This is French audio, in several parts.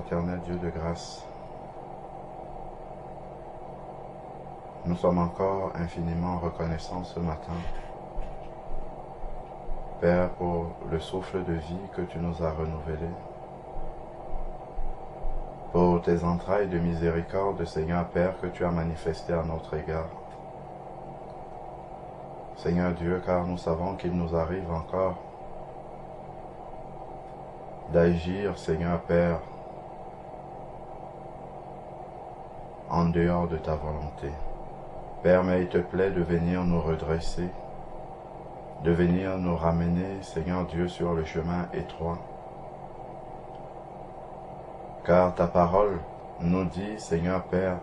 éternel Dieu de grâce, nous sommes encore infiniment reconnaissants ce matin, Père, pour le souffle de vie que tu nous as renouvelé, pour tes entrailles de miséricorde, Seigneur Père, que tu as manifesté à notre égard. Seigneur Dieu, car nous savons qu'il nous arrive encore d'agir, Seigneur Père, en dehors de ta volonté. Père, mais il te plaît de venir nous redresser, de venir nous ramener, Seigneur Dieu, sur le chemin étroit. Car ta parole nous dit, Seigneur Père,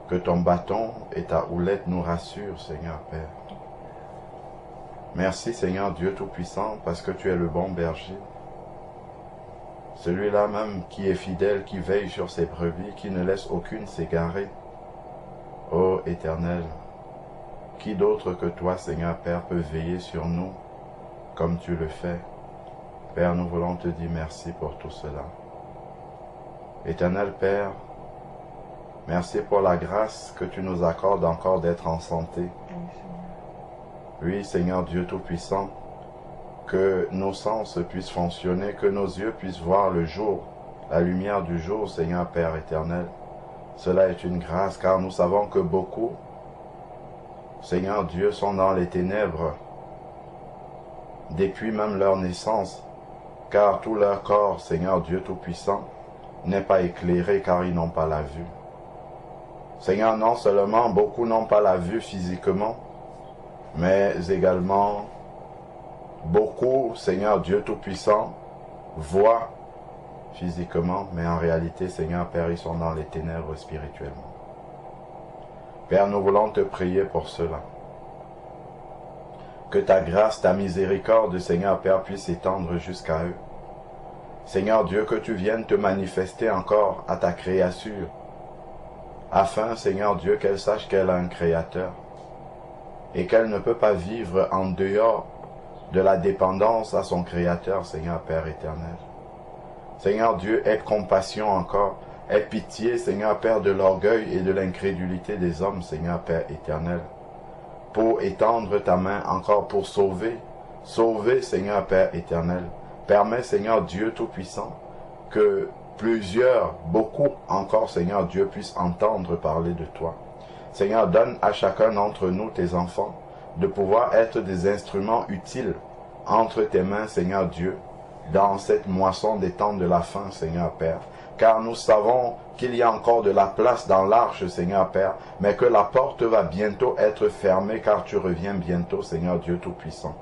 que ton bâton et ta houlette nous rassurent, Seigneur Père. Merci, Seigneur Dieu Tout-Puissant, parce que tu es le bon berger. Celui-là même qui est fidèle, qui veille sur ses brebis, qui ne laisse aucune s'égarer. Ô Éternel, qui d'autre que toi, Seigneur Père, peut veiller sur nous comme tu le fais? Père, nous voulons te dire merci pour tout cela. Éternel Père, merci pour la grâce que tu nous accordes encore d'être en santé. Oui, Seigneur Dieu Tout-Puissant, que nos sens puissent fonctionner, que nos yeux puissent voir le jour, la lumière du jour, Seigneur Père éternel. Cela est une grâce, car nous savons que beaucoup, Seigneur Dieu, sont dans les ténèbres, depuis même leur naissance, car tout leur corps, Seigneur Dieu Tout-Puissant, n'est pas éclairé, car ils n'ont pas la vue. Seigneur, non seulement beaucoup n'ont pas la vue physiquement, mais également beaucoup, Seigneur Dieu Tout-Puissant, voient physiquement, mais en réalité, Seigneur Père, ils sont dans les ténèbres spirituellement. Père, nous voulons te prier pour cela. Que ta grâce, ta miséricorde, Seigneur Père, puisse s'étendre jusqu'à eux. Seigneur Dieu, que tu viennes te manifester encore à ta créature, afin, Seigneur Dieu, qu'elle sache qu'elle a un Créateur et qu'elle ne peut pas vivre en dehors de la dépendance à son Créateur, Seigneur Père éternel. Seigneur Dieu, aie compassion encore, aie pitié, Seigneur Père, de l'orgueil et de l'incrédulité des hommes, Seigneur Père éternel, pour étendre ta main encore pour sauver, Seigneur Père éternel. Permets, Seigneur Dieu Tout-Puissant, que plusieurs, beaucoup encore, Seigneur Dieu, puissent entendre parler de toi. Seigneur, donne à chacun d'entre nous, tes enfants, de pouvoir être des instruments utiles entre tes mains, Seigneur Dieu, dans cette moisson des temps de la fin, Seigneur Père. Car nous savons qu'il y a encore de la place dans l'arche, Seigneur Père, mais que la porte va bientôt être fermée, car tu reviens bientôt, Seigneur Dieu Tout-Puissant.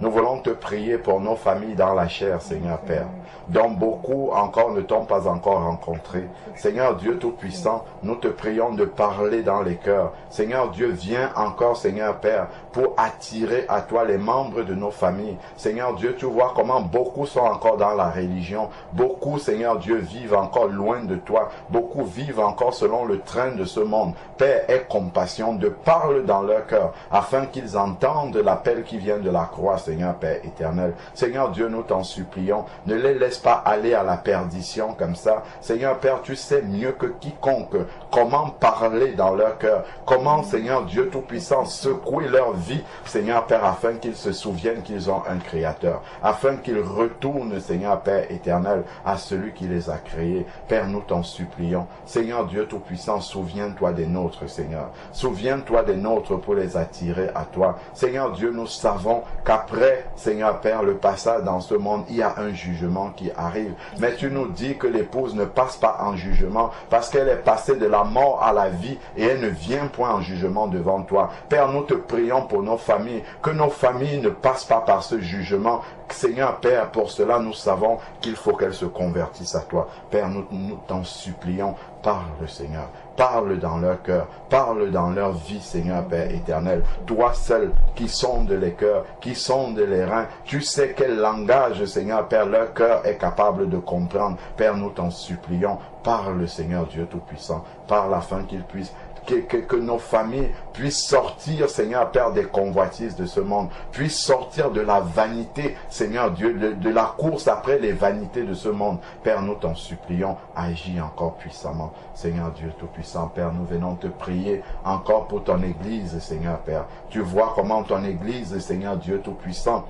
Nous voulons te prier pour nos familles dans la chair, Seigneur Père, dont beaucoup encore ne t'ont pas encore rencontré. Seigneur Dieu Tout-Puissant, nous te prions de parler dans les cœurs. Seigneur Dieu, viens encore, Seigneur Père, pour attirer à toi les membres de nos familles. Seigneur Dieu, tu vois comment beaucoup sont encore dans la religion. Beaucoup, Seigneur Dieu, vivent encore loin de toi. Beaucoup vivent encore selon le train de ce monde. Père, aie compassion, de parle dans leur cœur, afin qu'ils entendent l'appel qui vient de la croix, Seigneur Père éternel. Seigneur Dieu, nous t'en supplions, ne les laisse pas aller à la perdition comme ça. Seigneur Père, tu sais mieux que quiconque comment parler dans leur cœur, comment, Seigneur Dieu Tout-Puissant, secouer leur vie, Seigneur Père, afin qu'ils se souviennent qu'ils ont un Créateur, afin qu'ils retournent, Seigneur Père éternel, à celui qui les a créés. Père, nous t'en supplions. Seigneur Dieu Tout-Puissant, souviens-toi des nôtres, Seigneur. Souviens-toi des nôtres pour les attirer à toi. Seigneur Dieu, nous savons qu'après, Seigneur Père, le passage dans ce monde, il y a un jugement qui arrive. Mais tu nous dis que l'épouse ne passe pas en jugement parce qu'elle est passée de la mort à la vie et elle ne vient point en jugement devant toi. Père, nous te prions pour nos familles, que nos familles ne passent pas par ce jugement. Seigneur Père, pour cela nous savons qu'il faut qu'elles se convertissent à toi. Père, nous t'en supplions, parle Seigneur. Parle dans leur cœur, parle dans leur vie, Seigneur Père éternel. Toi seul qui sondes les cœurs, qui sondes les reins, tu sais quel langage, Seigneur Père, leur cœur est capable de comprendre. Père, nous t'en supplions, parle Seigneur Dieu Tout-Puissant, parle afin qu'ils puissent que nos familles puissent sortir, Seigneur Père, des convoitises de ce monde, puissent sortir de la vanité, Seigneur Dieu, de la course après les vanités de ce monde. Père, nous t'en supplions, agis encore puissamment. Seigneur Dieu Tout-Puissant, Père, nous venons te prier encore pour ton Église, Seigneur Père. Tu vois comment ton Église, Seigneur Dieu Tout-Puissant,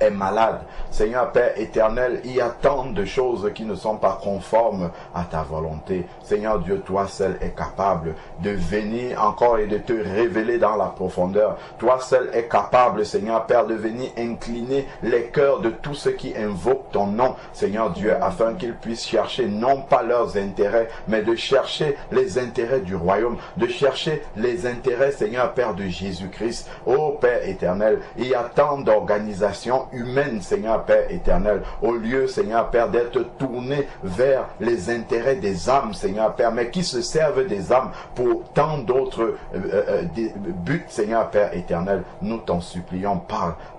est malade. Seigneur Père éternel, il y a tant de choses qui ne sont pas conformes à ta volonté. Seigneur Dieu, toi seul es capable de venir encore et de te révéler dans la profondeur. Toi seul es capable, Seigneur Père, de venir incliner les cœurs de tous ceux qui invoquent ton nom, Seigneur Dieu, afin qu'ils puissent chercher non pas leurs intérêts, mais de chercher les intérêts du royaume, de chercher les intérêts, Seigneur Père, de Jésus-Christ. Ô Père éternel, il y a tant d'organisations humaine, Seigneur Père éternel, au lieu, Seigneur Père, d'être tourné vers les intérêts des âmes, Seigneur Père, mais qui se servent des âmes pour tant d'autres buts, Seigneur Père éternel. Nous t'en supplions,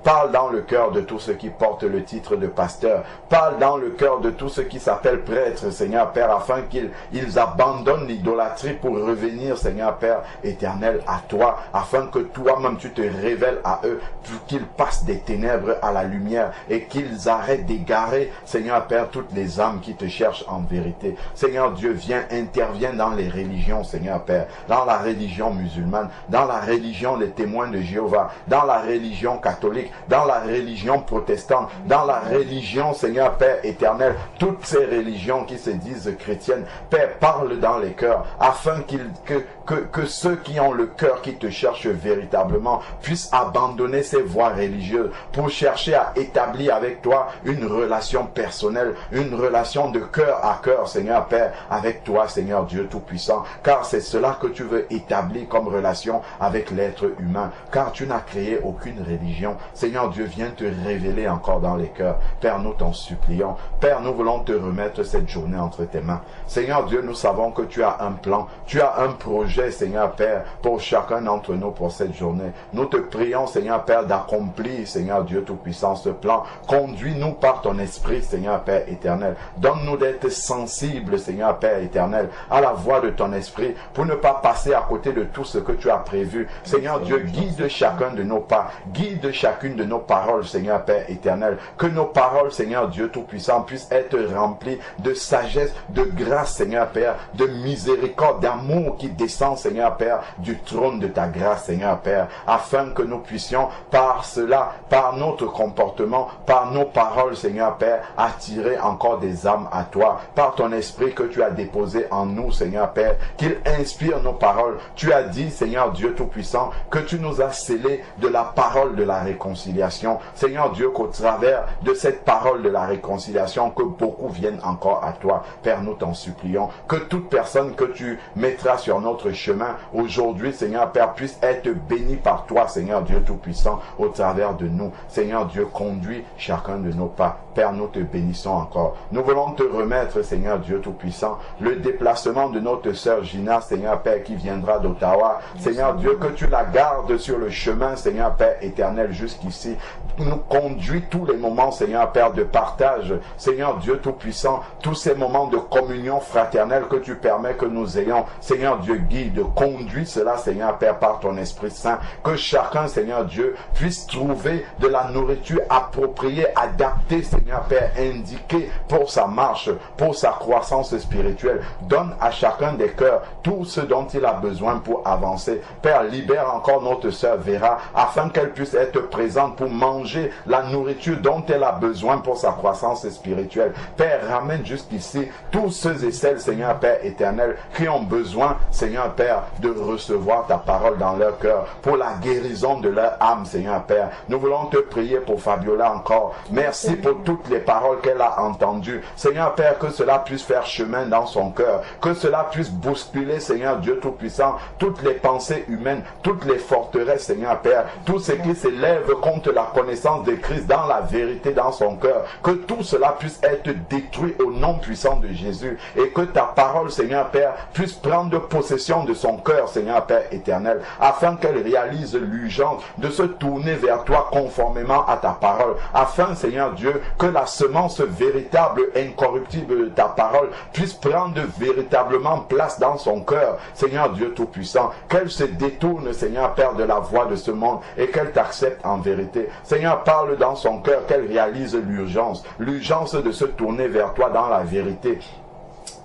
parle dans le cœur de tous ceux qui portent le titre de pasteur, parle dans le cœur de tous ceux qui s'appellent prêtres, Seigneur Père, afin qu'ils abandonnent l'idolâtrie pour revenir, Seigneur Père éternel, à toi, afin que toi-même tu te révèles à eux, pour qu'ils passent des ténèbres à la lumière et qu'ils arrêtent d'égarer, Seigneur Père, toutes les âmes qui te cherchent en vérité. Seigneur Dieu, interviens dans les religions, Seigneur Père, dans la religion musulmane, dans la religion des témoins de Jéhovah, dans la religion catholique, dans la religion protestante, dans la religion, Seigneur Père éternel, toutes ces religions qui se disent chrétiennes. Père, parle dans les cœurs, afin que ceux qui ont le cœur qui te cherchent véritablement puissent abandonner ces voies religieuses pour chercher à établir avec toi une relation personnelle, une relation de cœur à cœur, Seigneur Père, avec toi, Seigneur Dieu Tout-Puissant, car c'est cela que tu veux établir comme relation avec l'être humain, car tu n'as créé aucune religion. Seigneur Dieu, viens te révéler encore dans les cœurs. Père, nous t'en supplions. Père, nous voulons te remettre cette journée entre tes mains. Seigneur Dieu, nous savons que tu as un plan, tu as un projet, Seigneur Père, pour chacun d'entre nous pour cette journée. Nous te prions, Seigneur Père, d'accomplir, Seigneur Dieu Tout-Puissant, ce plan. Conduis-nous par ton esprit, Seigneur Père éternel. Donne-nous d'être sensibles, Seigneur Père éternel, à la voix de ton esprit, pour ne pas passer à côté de tout ce que tu as prévu. Seigneur Dieu, guide chacun de nos pas, guide chacune de nos paroles, Seigneur Père éternel. Que nos paroles, Seigneur Dieu Tout-Puissant, puissent être remplies de sagesse, de grâce, Seigneur Père, de miséricorde, d'amour qui descend, Seigneur Père, du trône de ta grâce, Seigneur Père, afin que nous puissions, par cela, par notre comportement, par nos paroles, Seigneur Père, attirer encore des âmes à toi, par ton esprit que tu as déposé en nous, Seigneur Père, qu'il inspire nos paroles. Tu as dit, Seigneur Dieu Tout-Puissant, que tu nous as scellés de la parole de la réconciliation. Seigneur Dieu, qu'au travers de cette parole de la réconciliation, que beaucoup viennent encore à toi. Père, nous t'en supplions, que toute personne que tu mettras sur notre chemin aujourd'hui, Seigneur Père, puisse être bénie par toi, Seigneur Dieu Tout-Puissant, au travers de nous. Seigneur Dieu, conduis chacun de nos pas. Père, nous te bénissons encore. Nous voulons te remettre, Seigneur Dieu Tout-Puissant, le déplacement de notre sœur Gina, Seigneur Père, qui viendra d'Ottawa. Seigneur Dieu, que tu la gardes sur le chemin, Seigneur Père éternel, jusqu'ici. Nous conduis tous les moments, Seigneur Père, de partage. Seigneur Dieu Tout-Puissant, tous ces moments de communion fraternelle que tu permets que nous ayons. Seigneur Dieu, guide, conduis cela, Seigneur Père, par ton Esprit Saint. Que chacun, Seigneur Dieu, puisse trouver de la nourriture appropriée, adaptée, Seigneur Père, indiquée pour sa marche, pour sa croissance spirituelle. Donne à chacun des cœurs tout ce dont il a besoin pour avancer. Père, libère encore notre sœur Vera, afin qu'elle puisse être présente pour manger la nourriture dont elle a besoin pour sa croissance spirituelle. Père, ramène jusqu'ici tous ceux et celles, Seigneur Père éternel, qui ont besoin, Seigneur Père, de recevoir ta parole dans leur cœur, pour la guérison de leur âme, Seigneur Père. Nous voulons te prier pour Fabiola encore. Merci pour toutes les paroles qu'elle a entendues. Seigneur Père, que cela puisse faire chemin dans son cœur, que cela puisse bousculer, Seigneur Dieu Tout-Puissant, toutes les pensées humaines, toutes les forteresses, Seigneur Père, tout ce qui s'élève contre la connaissance de Christ dans la vérité dans son cœur, que tout cela puisse être détruit au nom puissant de Jésus, et que ta parole, Seigneur Père, puisse prendre possession de son cœur, Seigneur Père éternel, afin qu'elle réalise l'urgence de se tourner vers toi conformément véritablement à ta parole, afin, Seigneur Dieu, que la semence véritable, incorruptible de ta parole puisse prendre véritablement place dans son cœur, Seigneur Dieu Tout-Puissant, qu'elle se détourne, Seigneur Père, de la voie de ce monde et qu'elle t'accepte en vérité. Seigneur, parle dans son cœur, qu'elle réalise l'urgence de se tourner vers toi dans la vérité.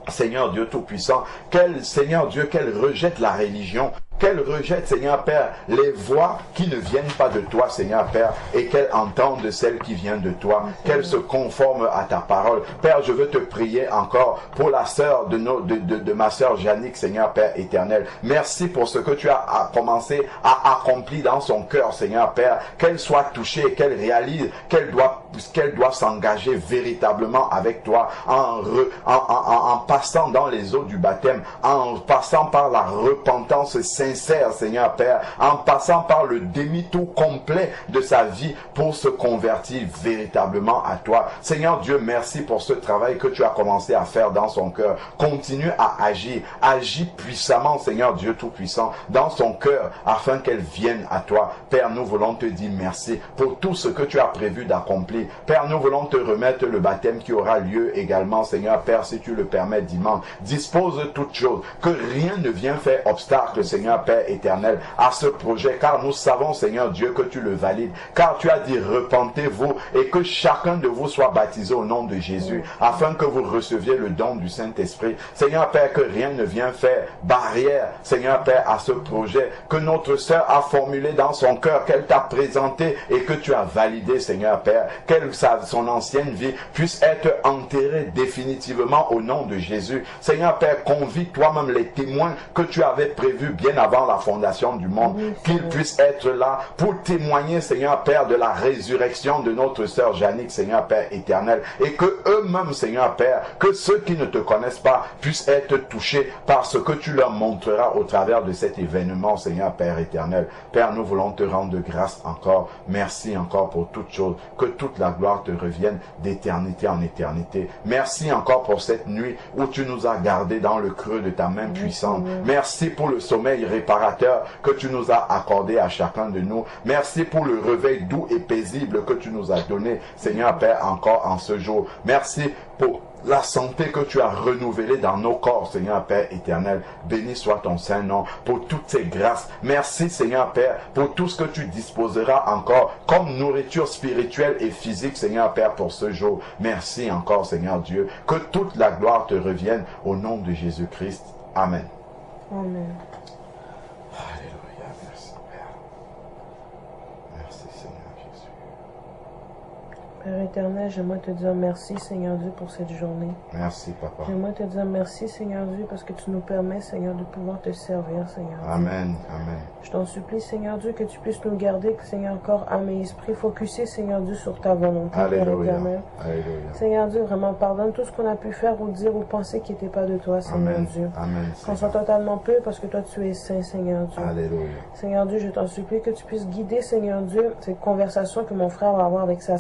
Seigneur Dieu Tout-Puissant, Seigneur Dieu, qu'elle rejette la religion, qu'elle rejette, Seigneur Père, les voix qui ne viennent pas de toi, Seigneur Père, et qu'elle entende celles qui viennent de toi, qu'elle se conforme à ta parole. Père, je veux te prier encore pour la sœur de ma sœur Jannick, Seigneur Père éternel. Merci pour ce que tu as commencé à accomplir dans son cœur, Seigneur Père, qu'elle soit touchée, qu'elle réalise qu'elle doit s'engager véritablement avec toi en passant dans les eaux du baptême, en passant par la repentance sincère, Seigneur Père, en passant par le demi-tour complet de sa vie pour se convertir véritablement à toi. Seigneur Dieu, merci pour ce travail que tu as commencé à faire dans son cœur. Continue à agir, agis puissamment, Seigneur Dieu Tout-Puissant, dans son cœur, afin qu'elle vienne à toi. Père, nous voulons te dire merci pour tout ce que tu as prévu d'accomplir. Père, nous voulons te remettre le baptême qui aura lieu également, Seigneur Père, si tu le permets dimanche. Dispose toutes choses, que rien ne vienne faire obstacle, Seigneur Père éternel, à ce projet, car nous savons, Seigneur Dieu, que tu le valides, car tu as dit repentez-vous et que chacun de vous soit baptisé au nom de Jésus, afin que vous receviez le don du Saint-Esprit. Seigneur Père, que rien ne vienne faire barrière, Seigneur Père, à ce projet que notre sœur a formulé dans son cœur, qu'elle t'a présenté et que tu as validé, Seigneur Père, qu'elle, son ancienne vie puisse être enterrée définitivement au nom de Jésus. Seigneur Père, convie toi-même les témoins que tu avais prévus bien avant la fondation du monde, qu'ils puissent être là pour témoigner, Seigneur Père, de la résurrection de notre sœur Jannick, Seigneur Père éternel, et que eux-mêmes, Seigneur Père, que ceux qui ne te connaissent pas puissent être touchés par ce que tu leur montreras au travers de cet événement, Seigneur Père éternel. Père, nous voulons te rendre grâce encore, merci encore pour toutes choses, que toute la gloire te revienne d'éternité en éternité. Merci encore pour cette nuit où tu nous as gardés dans le creux de ta main puissante. Merci pour le sommeil réparateur que tu nous as accordé à chacun de nous. Merci pour le réveil doux et paisible que tu nous as donné, Seigneur Père, encore en ce jour. Merci pour la santé que tu as renouvelée dans nos corps, Seigneur Père éternel. Béni soit ton Saint-Nom pour toutes ces grâces. Merci, Seigneur Père, pour tout ce que tu disposeras encore comme nourriture spirituelle et physique, Seigneur Père, pour ce jour. Merci encore, Seigneur Dieu. Que toute la gloire te revienne au nom de Jésus-Christ. Amen. Amen. Alléluia. Merci, Père. Merci, Seigneur Jésus. Père éternel, j'aimerais te dire merci, Seigneur Dieu, pour cette journée. Merci, Papa. J'aimerais te dire merci, Seigneur Dieu, parce que tu nous permets, Seigneur, de pouvoir te servir, Seigneur Dieu. Amen. Amen. Je t'en supplie, Seigneur Dieu, que tu puisses nous garder, Seigneur, corps, âme et esprit, focusés, Seigneur Dieu, sur ta volonté, Père Alléluia. éternel. Alléluia. Seigneur Dieu, vraiment, pardonne tout ce qu'on a pu faire ou dire ou penser qui n'était pas de toi, Seigneur Amen. Dieu. Amen. Qu'on soit totalement peu parce que toi, tu es saint, Seigneur Dieu. Alléluia. Seigneur Dieu, je t'en supplie que tu puisses guider, Seigneur Dieu, cette conversation que mon frère va avoir avec sa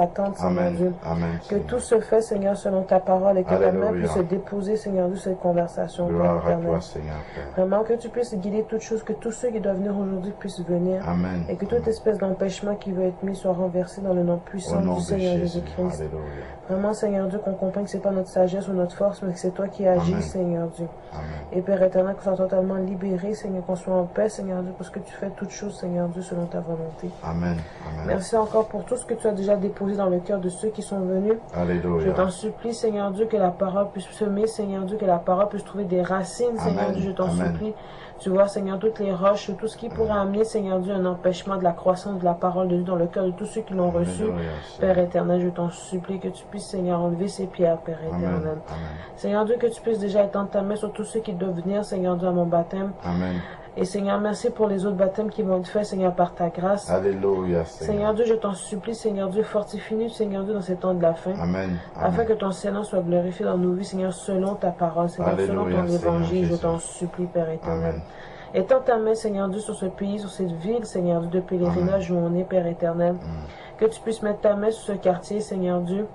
tante, Seigneur Amen. Dieu. Amen. Que tout se fait, Seigneur, selon ta parole et que ta main Alléluia. puisse se déposer, Seigneur Dieu, cette conversation, Père Gloire à éternel. toi, Seigneur Père. Vraiment, que tu puisses guider toutes choses, que tous ceux qui doivent venir aujourd'hui puissent venir. Amen. Et que toute espèce d'empêchement qui veut être mis soit renversé dans le nom puissant Au nom du de Seigneur Jésus. Jésus-Christ. Alléluia. Vraiment, Seigneur Dieu, qu'on comprenne que ce n'est pas notre sagesse ou notre force, mais que c'est toi qui agis, Amen. Seigneur Dieu. Amen. Et Père éternel, qu'on soit totalement libérés, Seigneur, qu'on soit en paix, Seigneur Dieu, parce que tu fais toutes choses, Seigneur Dieu, selon ta volonté. Amen. Amen. Merci encore pour tout ce que tu as déjà déposé dans le cœur de ceux qui sont venus. Je Alléluia. t'en supplie, Seigneur Dieu, que la parole puisse semer, Seigneur Dieu, que la parole puisse trouver des racines, Seigneur Amen. Dieu, je t'en Amen. supplie. Tu vois, Seigneur, toutes les roches, tout ce qui pourrait amener, Seigneur Dieu, un empêchement de la croissance de la parole de Dieu dans le cœur de tous ceux qui l'ont reçu. Alléluia, Père éternel, je t'en supplie que tu puisses, Seigneur, enlever ces pierres, Père Amen. éternel. Amen. Seigneur Dieu, que tu puisses déjà étendre ta main sur tous ceux qui doivent venir, Seigneur Dieu, à mon baptême. Amen. Et Seigneur, merci pour les autres baptêmes qui vont être faits, Seigneur, par ta grâce. Alléluia, Seigneur Seigneur. Dieu, je t'en supplie, Seigneur Dieu, fortifie-nous, Seigneur Dieu, dans ces temps de la fin. Amen. Afin Amen. que ton Seigneur soit glorifié dans nos vies, Seigneur, selon ta parole, Seigneur, selon Alléluia, ton Seigneur évangile, je Jésus. t'en supplie, Père éternel. Amen. Étends ta main, Seigneur Dieu, sur ce pays, sur cette ville, Seigneur Dieu, de pèlerinage où on est, Père éternel. Que tu puisses mettre ta main sur ce quartier, Seigneur Dieu.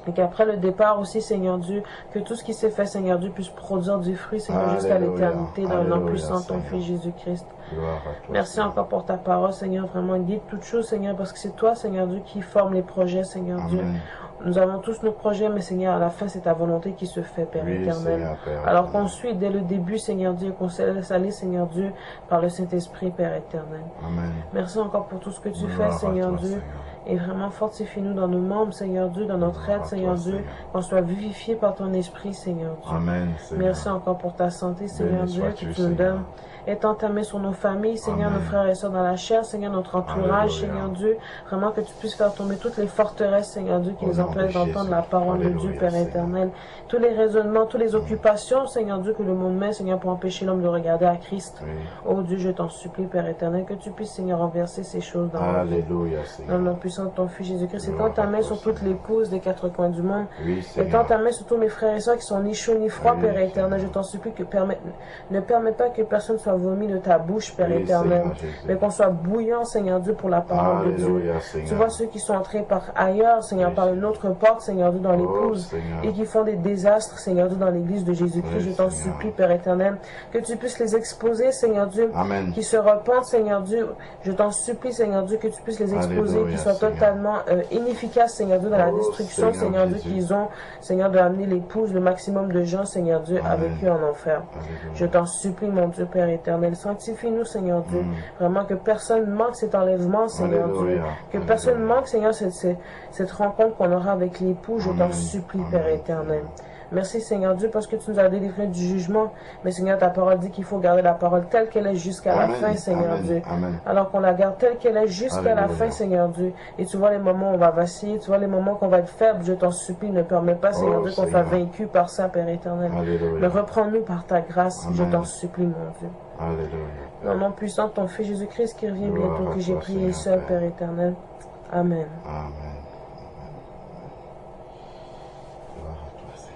Et qu'après le départ aussi, Seigneur Dieu, que tout ce qui s'est fait, Seigneur Dieu, puisse produire du fruit, Seigneur, jusqu'à Alléluia. l'éternité, dans le nom Alléluia, puissant de ton Seigneur. Fils Jésus-Christ. Gloire à toi, Merci Seigneur. encore pour ta parole, Seigneur. Vraiment, guide toutes choses, Seigneur, parce que c'est toi, Seigneur Dieu, qui forme les projets, Seigneur Dieu. Amen. Nous avons tous nos projets, mais Seigneur, à la fin, c'est ta volonté qui se fait, Père Oui, éternel. Seigneur, Père Alors éternel. qu'on suit dès le début, Seigneur Dieu, qu'on se laisse aller, Seigneur Dieu, par le Saint-Esprit, Père éternel. Amen. Merci encore pour tout ce que tu Gloire fais, à Seigneur toi, Dieu. Seigneur. Et vraiment, fortifie-nous dans nos membres, Seigneur Dieu, dans notre Gloire aide, à Seigneur toi, Dieu. Seigneur. Qu'on soit vivifié par ton esprit, Seigneur Dieu. Amen, Seigneur. Merci encore pour ta santé, Seigneur Béni Dieu, sois-tu, que tu nous Seigneur. donnes. Étends ta main sur nos familles, Seigneur, Amen. nos frères et sœurs dans la chair, Seigneur, notre entourage, Alléluia. Seigneur Dieu. Vraiment que tu puisses faire tomber toutes les forteresses, Seigneur Dieu, qui Au nous nom de empêchent d'entendre Jésus. la parole de Alléluia, Dieu, Père Seigneur. éternel. Tous les raisonnements, toutes les occupations, Seigneur Dieu, que le monde met, Seigneur, pour empêcher l'homme de regarder à Christ. Oui. Oh Dieu, je t'en supplie, Père éternel, que tu puisses, Seigneur, renverser ces choses dans nos vies. Alléluia, Dans le Seigneur. nom puissant de ton Fils Jésus-Christ, Gloire étends ta à main toi, sur toutes les Seigneur. causes des quatre coins du monde. Oui, Étends Seigneur. ta main sur tous mes frères et sœurs qui sont ni chauds ni froids, Oui, Père éternel. Je Seigneur. t'en supplie que ne permets pas que personne soit vomi de ta bouche, Père Oui, éternel. Seigneur Jésus. Mais qu'on soit bouillant, Seigneur Dieu, pour la parole de Dieu. Alléluia, Seigneur. Tu vois ceux qui sont entrés par ailleurs, Seigneur, Oui, par une autre porte, Seigneur Dieu, dans Oh, l'épouse, Seigneur. et qui font des désastres, Seigneur Dieu, dans l'église de Jésus-Christ. Oui, Je t'en Seigneur. supplie, Père éternel, que tu puisses les exposer, Seigneur Dieu, Amen. qui se repentent, Seigneur Dieu. Je t'en supplie, Seigneur Dieu, que tu puisses les exposer, Alléluia, qui soient Seigneur. totalement inefficaces, Seigneur Dieu, dans la Oh, destruction, Seigneur Seigneur Dieu, Jésus. qu'ils ont, Seigneur, de amener l'épouse, le maximum de gens, Seigneur Dieu, Amen. avec eux en enfer. Alléluia. Je t'en supplie, mon Dieu, Père éternel. Sanctifie-nous, Seigneur Dieu. Vraiment que personne manque cet enlèvement, Seigneur Dieu. Alléluia. Que Alléluia. personne manque, Seigneur, cette rencontre qu'on aura avec l'époux. Je t'en Amen. supplie, Amen. Père éternel. Merci, Seigneur Dieu, parce que tu nous as délivrés du jugement. Mais, Seigneur, ta parole dit qu'il faut garder la parole telle qu'elle est jusqu'à la Amen. fin, Seigneur Amen. Dieu. Amen. Alors qu'on la garde telle qu'elle est jusqu'à la Alléluia. fin, Seigneur Dieu. Et tu vois les moments où on va vaciller, tu vois les moments qu'on va être faible. Je t'en supplie, ne permets pas, Seigneur Oh, Dieu, qu'on soit Seigneur. vaincu par ça, Père éternel. Alléluia. Mais reprends-nous par ta grâce, je Amen. t'en supplie, mon Dieu. Alléluia. Dans le nom puissant de ton Fils Jésus-Christ qui revient Gloire bientôt, à que j'ai toi, prié Seigneur, seul, Père. Père éternel. Amen. Amen. Gloire à toi, Seigneur.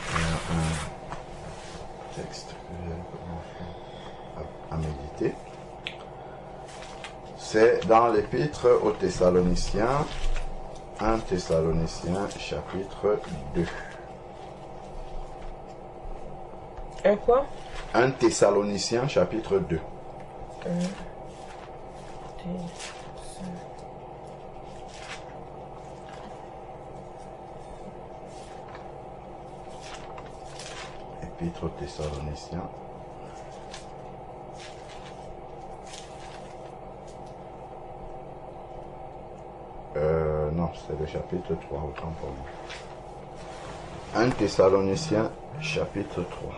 Il y a un texte que j'ai commencé à méditer. C'est dans l'épître aux Thessaloniciens, 1 Thessaloniciens chapitre 2. Un quoi? 1 Thessaloniciens chapitre 2. Épître aux Thessaloniciens. Non, c'est le chapitre 3, autant pour moi. 1 Thessaloniciens chapitre 3.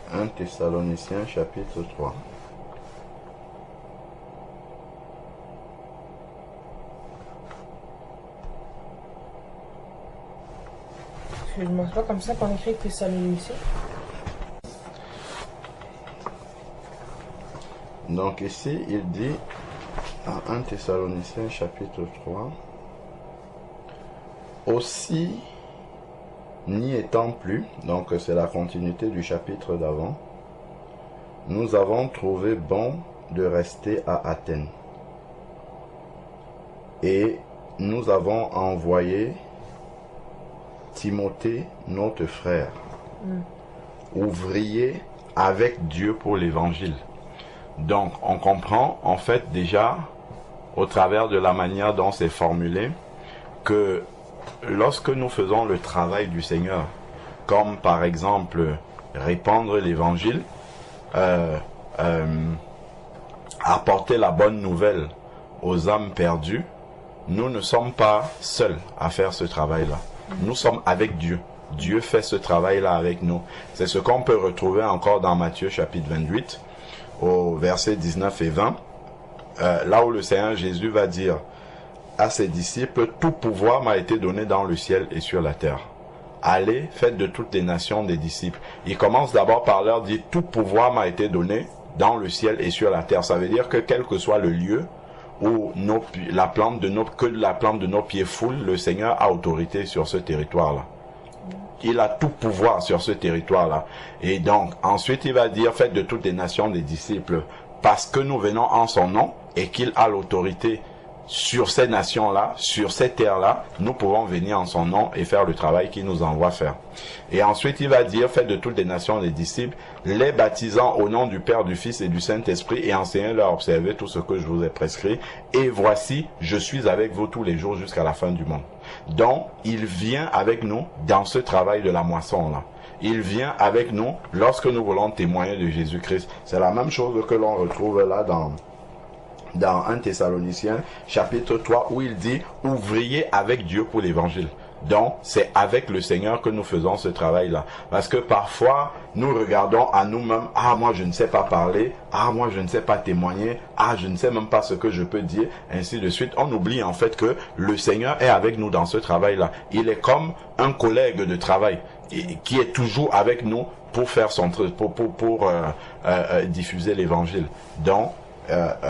« 1 Thessaloniciens chapitre 3. Excuse-moi, c'est pas comme ça qu'on écrit Thessaloniciens. Donc ici, il dit, en 1 Thessaloniciens chapitre 3, « Aussi, n'y étant plus, donc c'est la continuité du chapitre d'avant, nous avons trouvé bon de rester à Athènes. Et nous avons envoyé Timothée, notre frère, ouvrier avec Dieu pour l'évangile. » Donc, on comprend en fait déjà, au travers de la manière dont c'est formulé, que lorsque nous faisons le travail du Seigneur, comme par exemple répandre l'évangile, apporter la bonne nouvelle aux âmes perdues, nous ne sommes pas seuls à faire ce travail-là. Nous sommes avec Dieu. Dieu fait ce travail-là avec nous. C'est ce qu'on peut retrouver encore dans Matthieu chapitre 28, au verset 19 et 20, là où le Seigneur Jésus va dire à ses disciples, « Tout pouvoir m'a été donné dans le ciel et sur la terre. Allez, faites de toutes les nations des disciples. » Il commence d'abord par leur dire, « Tout pouvoir m'a été donné dans le ciel et sur la terre. » Ça veut dire que quel que soit le lieu où la plante de nos pieds foule, le Seigneur a autorité sur ce territoire-là. Il a tout pouvoir sur ce territoire-là. Et donc, ensuite, il va dire, faites de toutes les nations des disciples, parce que nous venons en son nom et qu'il a l'autorité sur ces nations-là, sur ces terres-là, nous pouvons venir en son nom et faire le travail qu'il nous envoie faire. Et ensuite, il va dire, faites de toutes les nations des disciples, les baptisant au nom du Père, du Fils et du Saint-Esprit, et enseignez-leur à observer tout ce que je vous ai prescrit. Et voici, je suis avec vous tous les jours jusqu'à la fin du monde. Donc, il vient avec nous dans ce travail de la moisson-là. Il vient avec nous lorsque nous voulons témoigner de Jésus-Christ. C'est la même chose que l'on retrouve là dans 1 Thessaloniciens chapitre 3 où il dit « Ouvriez avec Dieu pour l'évangile ». Donc, c'est avec le Seigneur que nous faisons ce travail-là. Parce que parfois, nous regardons à nous-mêmes, « Ah, moi, je ne sais pas parler. Ah, moi, je ne sais pas témoigner. Ah, je ne sais même pas ce que je peux dire. » Ainsi de suite. On oublie en fait que le Seigneur est avec nous dans ce travail-là. Il est comme un collègue de travail qui est toujours avec nous pour faire son pour diffuser l'évangile. Donc,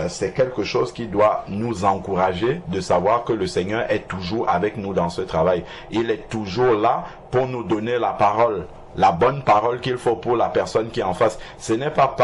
c'est quelque chose qui doit nous encourager de savoir que le Seigneur est toujours avec nous dans ce travail. Il est toujours là pour nous donner la parole, la bonne parole qu'il faut pour la personne qui est en face. Ce n'est pas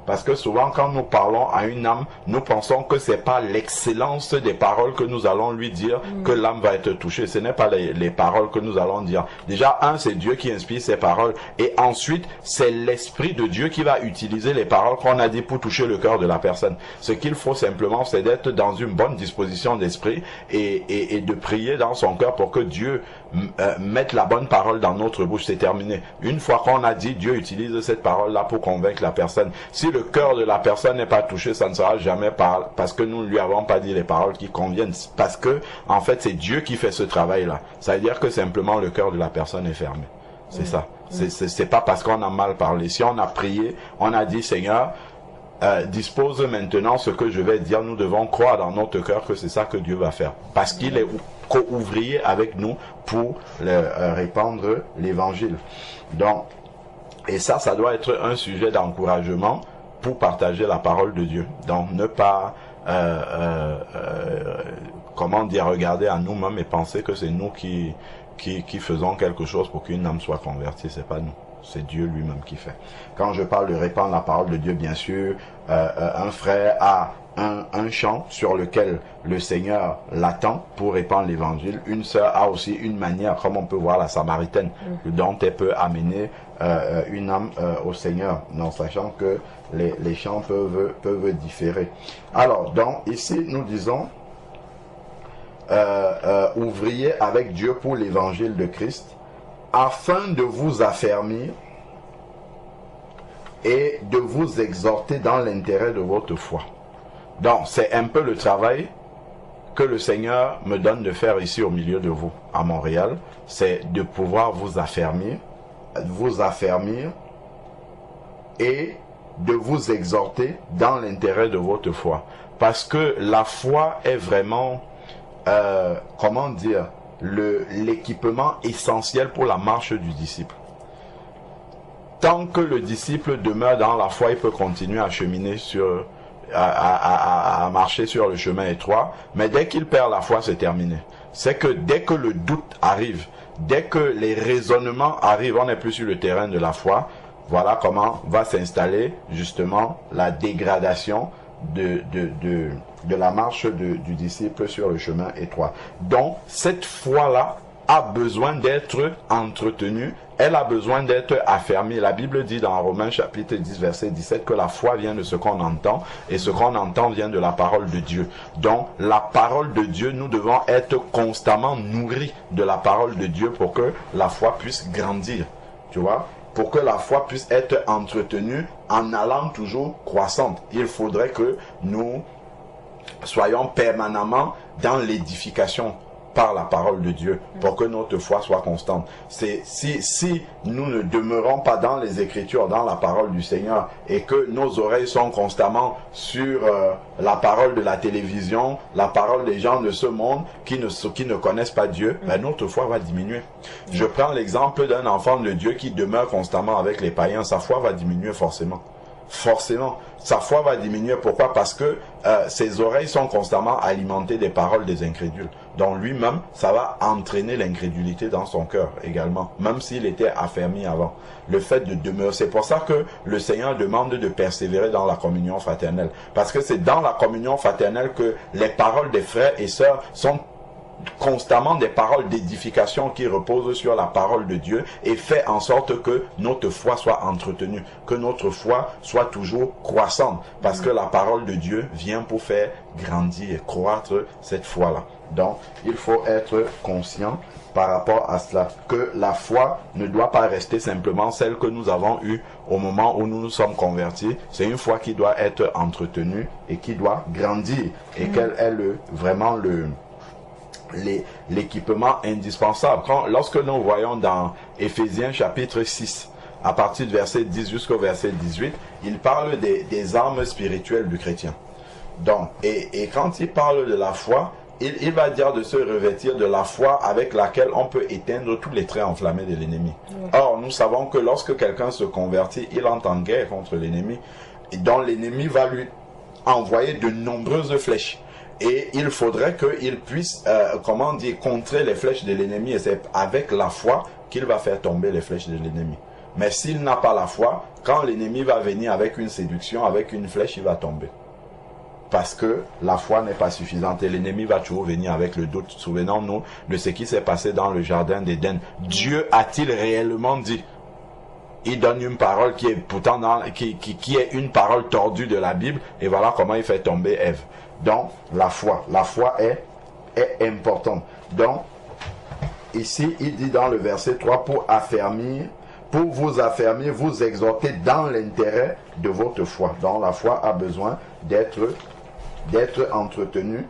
parce que souvent quand nous parlons à une âme, nous pensons que c'est pas l'excellence des paroles que nous allons lui dire que l'âme va être touchée. Ce n'est pas les paroles que nous allons dire. Déjà, c'est Dieu qui inspire ces paroles. Et ensuite, c'est l'Esprit de Dieu qui va utiliser les paroles qu'on a dit pour toucher le cœur de la personne. Ce qu'il faut simplement, c'est d'être dans une bonne disposition d'esprit et de prier dans son cœur pour que Dieu mette la bonne parole dans notre bouche. C'est terminé. Une fois qu'on a dit, Dieu utilise cette parole-là pour convaincre la personne. Si le cœur de la personne n'est pas touché, ça ne sera jamais parce que nous ne lui avons pas dit les paroles qui conviennent. Parce que, en fait, c'est Dieu qui fait ce travail-là. Ça veut dire que simplement le cœur de la personne est fermé. C'est ça. C'est pas parce qu'on a mal parlé. Si on a prié, on a dit, Seigneur, dispose maintenant ce que je vais dire. Nous devons croire dans notre cœur que c'est ça que Dieu va faire. Parce qu'il est co-ouvrier avec nous pour répandre l'évangile. Donc, et ça doit être un sujet d'encouragement pour partager la parole de Dieu. Donc, ne pas, regarder à nous-mêmes et penser que c'est nous qui faisons quelque chose pour qu'une âme soit convertie. C'est pas nous. C'est Dieu lui-même qui fait. Quand je parle de répandre la parole de Dieu, bien sûr, un frère a un champ sur lequel le Seigneur l'attend pour répandre l'évangile. Une sœur a aussi une manière, comme on peut voir la Samaritaine, dont elle peut amener une âme au Seigneur, en sachant que les champs peuvent différer. Alors, donc, ici, nous disons, ouvriez avec Dieu pour l'évangile de Christ, afin de vous affermir et de vous exhorter dans l'intérêt de votre foi. Donc, c'est un peu le travail que le Seigneur me donne de faire ici au milieu de vous, à Montréal. C'est de pouvoir vous affermir et de vous exhorter dans l'intérêt de votre foi. Parce que la foi est vraiment, l'équipement essentiel pour la marche du disciple. Tant que le disciple demeure dans la foi, il peut continuer à cheminer à marcher sur le chemin étroit, mais dès qu'il perd la foi, c'est terminé. C'est que dès que le doute arrive, dès que les raisonnements arrivent, on n'est plus sur le terrain de la foi. Voilà comment va s'installer justement la dégradation de la marche du disciple sur le chemin étroit. Donc, cette foi-là a besoin d'être entretenue, elle a besoin d'être affermie. La Bible dit dans Romains chapitre 10, verset 17 que la foi vient de ce qu'on entend, et ce qu'on entend vient de la parole de Dieu. Donc, la parole de Dieu, nous devons être constamment nourris de la parole de Dieu pour que la foi puisse grandir. Tu vois ? Pour que la foi puisse être entretenue en allant toujours croissante. Il faudrait que nous soyons permanemment dans l'édification par la parole de Dieu, pour que notre foi soit constante. Si nous ne demeurons pas dans les Écritures, dans la parole du Seigneur, et que nos oreilles sont constamment sur la parole de la télévision, la parole des gens de ce monde qui ne connaissent pas Dieu, notre foi va diminuer. Je prends l'exemple d'un enfant de Dieu qui demeure constamment avec les païens, sa foi va diminuer forcément. forcément, sa foi va diminuer. Pourquoi? Parce que ses oreilles sont constamment alimentées des paroles des incrédules. Donc lui-même, ça va entraîner l'incrédulité dans son cœur également, même s'il était affermi avant. Le fait de demeurer, c'est pour ça que le Seigneur demande de persévérer dans la communion fraternelle. Parce que c'est dans la communion fraternelle que les paroles des frères et sœurs sont constamment des paroles d'édification qui reposent sur la parole de Dieu et fait en sorte que notre foi soit entretenue, que notre foi soit toujours croissante, parce que la parole de Dieu vient pour faire grandir et croître cette foi-là. Donc, il faut être conscient par rapport à cela, que la foi ne doit pas rester simplement celle que nous avons eue au moment où nous nous sommes convertis. C'est une foi qui doit être entretenue et qui doit grandir, et qu'elle est vraiment l'équipement indispensable. Lorsque nous voyons dans Éphésiens chapitre 6, à partir du verset 10 jusqu'au verset 18, il parle des armes spirituelles du chrétien. Donc, et quand il parle de la foi, il va dire de se revêtir de la foi avec laquelle on peut éteindre tous les traits enflammés de l'ennemi. Or, nous savons que lorsque quelqu'un se convertit, il entre en guerre contre l'ennemi, et dont l'ennemi va lui envoyer de nombreuses flèches. Et il faudrait qu'il puisse, contrer les flèches de l'ennemi. Et c'est avec la foi qu'il va faire tomber les flèches de l'ennemi. Mais s'il n'a pas la foi, quand l'ennemi va venir avec une séduction, avec une flèche, il va tomber. Parce que la foi n'est pas suffisante et l'ennemi va toujours venir avec le doute. Souvenons-nous de ce qui s'est passé dans le jardin d'Éden. Dieu a-t-il réellement dit? Il donne une parole qui est pourtant qui est une parole tordue de la Bible, et voilà comment il fait tomber Ève. Donc, la foi est importante. Donc, ici, il dit dans le verset 3, pour vous affermir, vous exhorter dans l'intérêt de votre foi. Donc, la foi a besoin d'être entretenue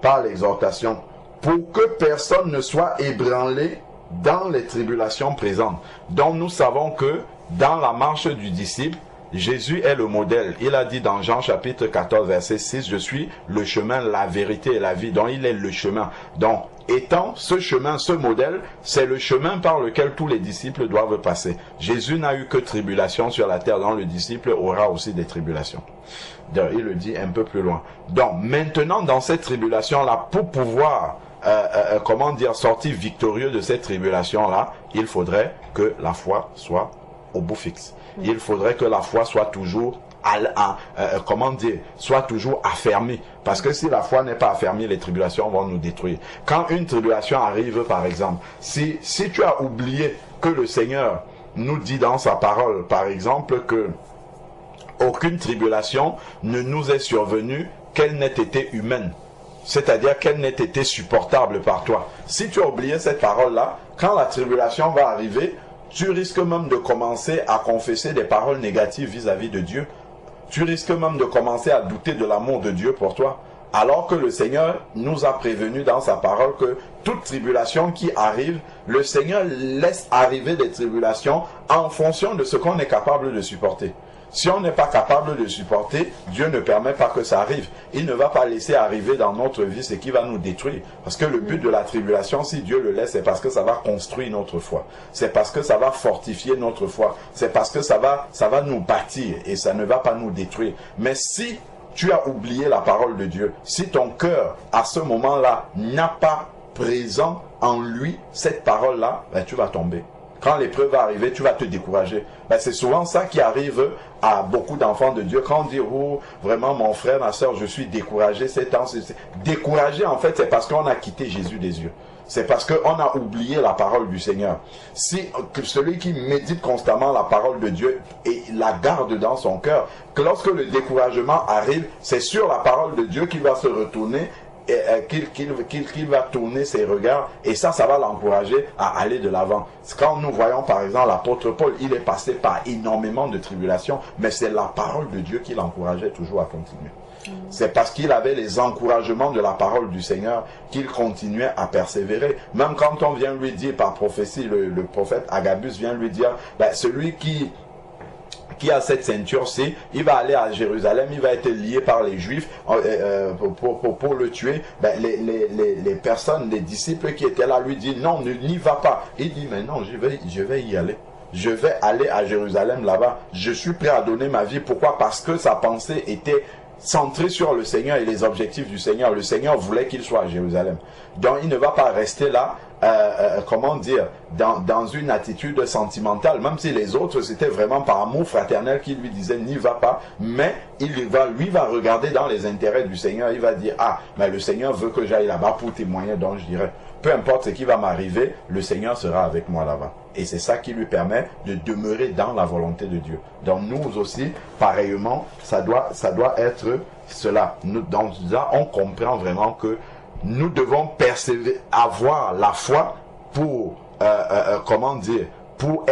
par l'exhortation, pour que personne ne soit ébranlé dans les tribulations présentes. Donc, nous savons que dans la marche du disciple, Jésus est le modèle. Il a dit dans Jean chapitre 14 verset 6, je suis le chemin, la vérité et la vie. Donc il est le chemin. Donc étant ce chemin, ce modèle, c'est le chemin par lequel tous les disciples doivent passer. Jésus n'a eu que tribulation sur la terre, donc le disciple aura aussi des tribulations. Donc, il le dit un peu plus loin. Donc maintenant dans cette tribulation-là, pour pouvoir sortir victorieux de cette tribulation-là, il faudrait que la foi soit au bout fixe. Il faudrait que la foi soit toujours soit toujours affermie. Parce que si la foi n'est pas affermie, les tribulations vont nous détruire. Quand une tribulation arrive, par exemple, si tu as oublié que le Seigneur nous dit dans sa parole, par exemple, que aucune tribulation ne nous est survenue qu'elle n'ait été humaine. C'est-à-dire qu'elle n'ait été supportable par toi. Si tu as oublié cette parole-là, quand la tribulation va arriver, tu risques même de commencer à confesser des paroles négatives vis-à-vis de Dieu. Tu risques même de commencer à douter de l'amour de Dieu pour toi. Alors que le Seigneur nous a prévenu dans sa parole que toute tribulation qui arrive, le Seigneur laisse arriver des tribulations en fonction de ce qu'on est capable de supporter. Si on n'est pas capable de supporter, Dieu ne permet pas que ça arrive. Il ne va pas laisser arriver dans notre vie ce qui va nous détruire. Parce que le but de la tribulation, si Dieu le laisse, c'est parce que ça va construire notre foi. C'est parce que ça va fortifier notre foi. C'est parce que ça va nous bâtir et ça ne va pas nous détruire. Mais si tu as oublié la parole de Dieu, si ton cœur, à ce moment-là, n'a pas présent en lui cette parole-là, ben, tu vas tomber. Quand l'épreuve va arriver, tu vas te décourager. Ben, c'est souvent ça qui arrive à beaucoup d'enfants de Dieu. Quand on dit, oh, vraiment mon frère, ma soeur, je suis découragé, découragé en fait, c'est parce qu'on a quitté Jésus des yeux. C'est parce qu'on a oublié la parole du Seigneur. Si celui qui médite constamment la parole de Dieu et la garde dans son cœur, que lorsque le découragement arrive, c'est sur la parole de Dieu qu'il va se retourner, qu'il va tourner ses regards, et ça va l'encourager à aller de l'avant. Quand nous voyons par exemple l'apôtre Paul, il est passé par énormément de tribulations, mais c'est la parole de Dieu qui l'encourageait toujours à continuer. C'est parce qu'il avait les encouragements de la parole du Seigneur qu'il continuait à persévérer. Même quand on vient lui dire par prophétie, le prophète Agabus vient lui dire, ben, celui qui a cette ceinture-ci, il va aller à Jérusalem, il va être lié par les Juifs pour le tuer. Ben, les personnes, les disciples qui étaient là lui disent non, n'y va pas. Il dit mais non, je vais y aller. je vais aller à Jérusalem là-bas. Je suis prêt à donner ma vie. Pourquoi? Parce que sa pensée était centré sur le Seigneur et les objectifs du Seigneur. Le Seigneur voulait qu'il soit à Jérusalem. Donc il ne va pas rester là, comment dire, dans une attitude sentimentale, même si les autres, c'était vraiment par amour fraternel qu'ils lui disaient n'y va pas, mais lui va regarder dans les intérêts du Seigneur. Il va dire, ah, mais le Seigneur veut que j'aille là-bas pour témoigner. Donc je dirais, peu importe ce qui va m'arriver, le Seigneur sera avec moi là-bas. Et c'est ça qui lui permet de demeurer dans la volonté de Dieu. Donc nous aussi, pareillement, ça doit être cela. Donc là, on comprend vraiment que nous devons persévérer, avoir la foi pour, comment dire, pour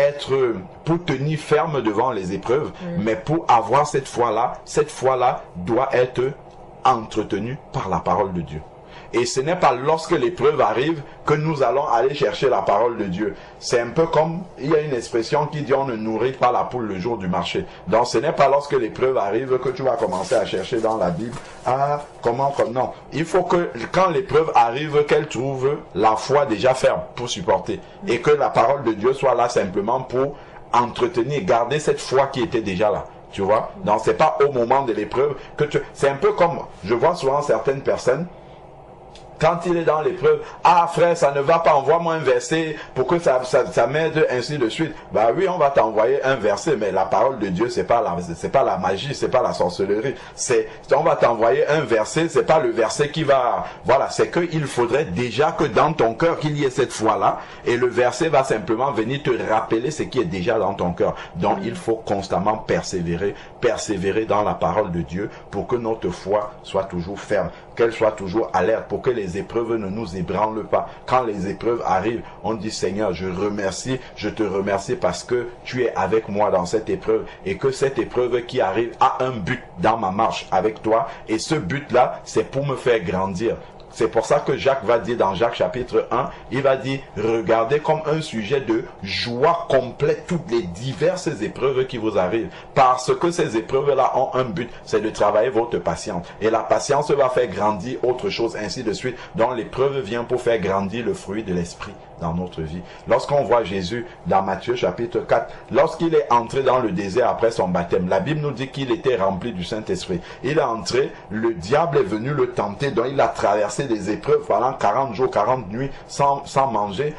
tenir ferme devant les épreuves, mais pour avoir cette foi-là doit être entretenue par la parole de Dieu. Et ce n'est pas lorsque l'épreuve arrive que nous allons aller chercher la parole de Dieu. C'est un peu comme, il y a une expression qui dit on ne nourrit pas la poule le jour du marché. Donc ce n'est pas lorsque l'épreuve arrive que tu vas commencer à chercher dans la Bible. Ah, comment, non. Il faut que quand l'épreuve arrive, qu'elle trouve la foi déjà ferme pour supporter. Et que la parole de Dieu soit là simplement pour entretenir, garder cette foi qui était déjà là. Tu vois? Donc c'est pas au moment de l'épreuve que c'est un peu comme, je vois souvent certaines personnes, quand il est dans l'épreuve, ah frère, ça ne va pas, envoie-moi un verset pour que ça m'aide, ainsi de suite. Bah oui, on va t'envoyer un verset, mais la parole de Dieu, c'est pas la magie, c'est pas la sorcellerie. On va t'envoyer un verset, c'est pas le verset qui va, voilà, c'est qu'il faudrait déjà que dans ton cœur, qu'il y ait cette foi-là, et le verset va simplement venir te rappeler ce qui est déjà dans ton cœur. Donc il faut constamment persévérer dans la parole de Dieu pour que notre foi soit toujours ferme, qu'elle soit toujours alerte, pour que les épreuves ne nous ébranlent pas. Quand les épreuves arrivent, on dit Seigneur, je te remercie parce que tu es avec moi dans cette épreuve, et que cette épreuve qui arrive a un but dans ma marche avec toi, et ce but-là, c'est pour me faire grandir. C'est pour ça que Jacques va dire dans Jacques chapitre 1, il va dire, regardez comme un sujet de joie complète toutes les diverses épreuves qui vous arrivent. Parce que ces épreuves-là ont un but, c'est de travailler votre patience. Et la patience va faire grandir autre chose, ainsi de suite. Donc l'épreuve vient pour faire grandir le fruit de l'esprit dans notre vie. Lorsqu'on voit Jésus dans Matthieu chapitre 4, lorsqu'il est entré dans le désert après son baptême, la Bible nous dit qu'il était rempli du Saint-Esprit. Il est entré, le diable est venu le tenter, donc il a traversé des épreuves pendant 40 jours, 40 nuits sans manger,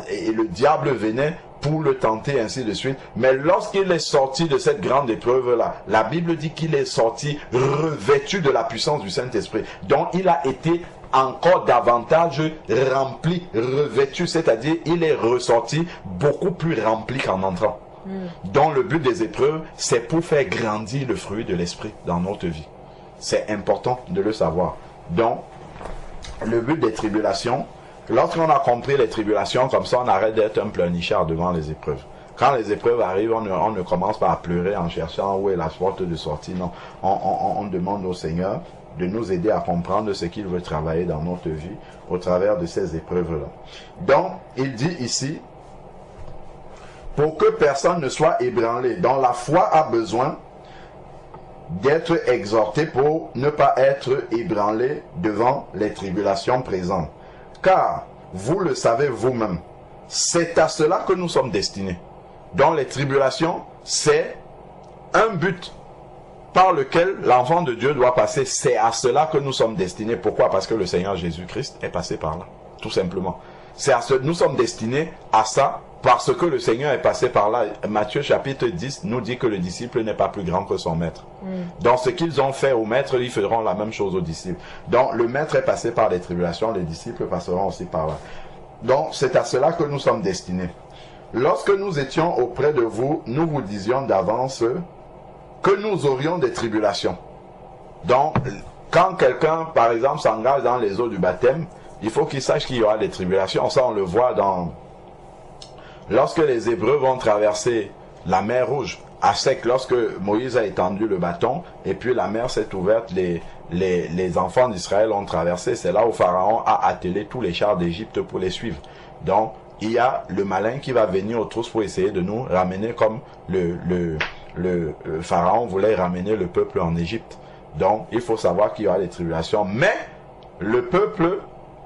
et le diable venait pour le tenter, ainsi de suite. Mais lorsqu'il est sorti de cette grande épreuve-là, la Bible dit qu'il est sorti revêtu de la puissance du Saint-Esprit. Donc il a été encore davantage rempli, revêtu, c'est-à-dire il est ressorti beaucoup plus rempli qu'en entrant. Donc le but des épreuves, c'est pour faire grandir le fruit de l'esprit dans notre vie. C'est important de le savoir. Donc, le but des tribulations, lorsqu'on a compris les tribulations, comme ça on arrête d'être un pleurnichard devant les épreuves. Quand les épreuves arrivent, on ne commence pas à pleurer en cherchant où est la porte de sortie. Non, on demande au Seigneur de nous aider à comprendre ce qu'il veut travailler dans notre vie au travers de ces épreuves-là. Donc, il dit ici, pour que personne ne soit ébranlé, dont la foi a besoin d'être exhorté pour ne pas être ébranlé devant les tribulations présentes. Car, vous le savez vous-même, c'est à cela que nous sommes destinés. Donc les tribulations, c'est un but par lequel l'enfant de Dieu doit passer. C'est à cela que nous sommes destinés. Pourquoi? Parce que le Seigneur Jésus-Christ est passé par là, tout simplement. Nous sommes destinés à ça parce que le Seigneur est passé par là. Matthieu chapitre 10 nous dit que le disciple n'est pas plus grand que son maître. Dans ce qu'ils ont fait au maître, ils feront la même chose aux disciples. Donc le maître est passé par les tribulations, les disciples passeront aussi par là. Donc c'est à cela que nous sommes destinés. Lorsque nous étions auprès de vous, nous vous disions d'avance que nous aurions des tribulations. Donc, quand quelqu'un, par exemple, s'engage dans les eaux du baptême, il faut qu'il sache qu'il y aura des tribulations. Ça, on le voit lorsque les Hébreux vont traverser la mer Rouge à sec, lorsque Moïse a étendu le bâton, et puis la mer s'est ouverte, les enfants d'Israël ont traversé. C'est là où Pharaon a attelé tous les chars d'Égypte pour les suivre. Donc, il y a le malin qui va venir aux trousses pour essayer de nous ramener comme le Pharaon voulait ramener le peuple en Égypte. Donc, il faut savoir qu'il y aura des tribulations. Mais, le peuple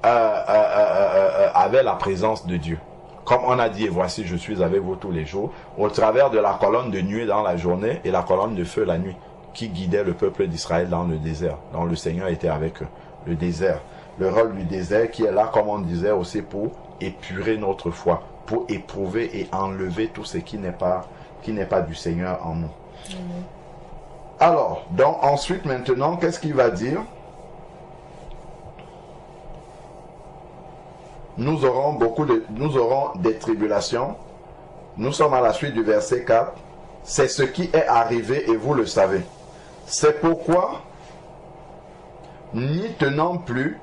avait la présence de Dieu. comme on a dit, et voici, je suis avec vous tous les jours, au travers de la colonne de nuée dans la journée et la colonne de feu la nuit, qui guidait le peuple d'Israël dans le désert, dont le Seigneur était avec eux. Le désert, le rôle du désert qui est là, comme on disait aussi, pour épurer notre foi, pour éprouver et enlever tout ce qui n'est pas du Seigneur en nous. Alors, donc ensuite maintenant, qu'est-ce qu'il va dire? Nous aurons des tribulations. Nous sommes à la suite du verset 4. C'est ce qui est arrivé et vous le savez. C'est pourquoi, n'y tenant plus,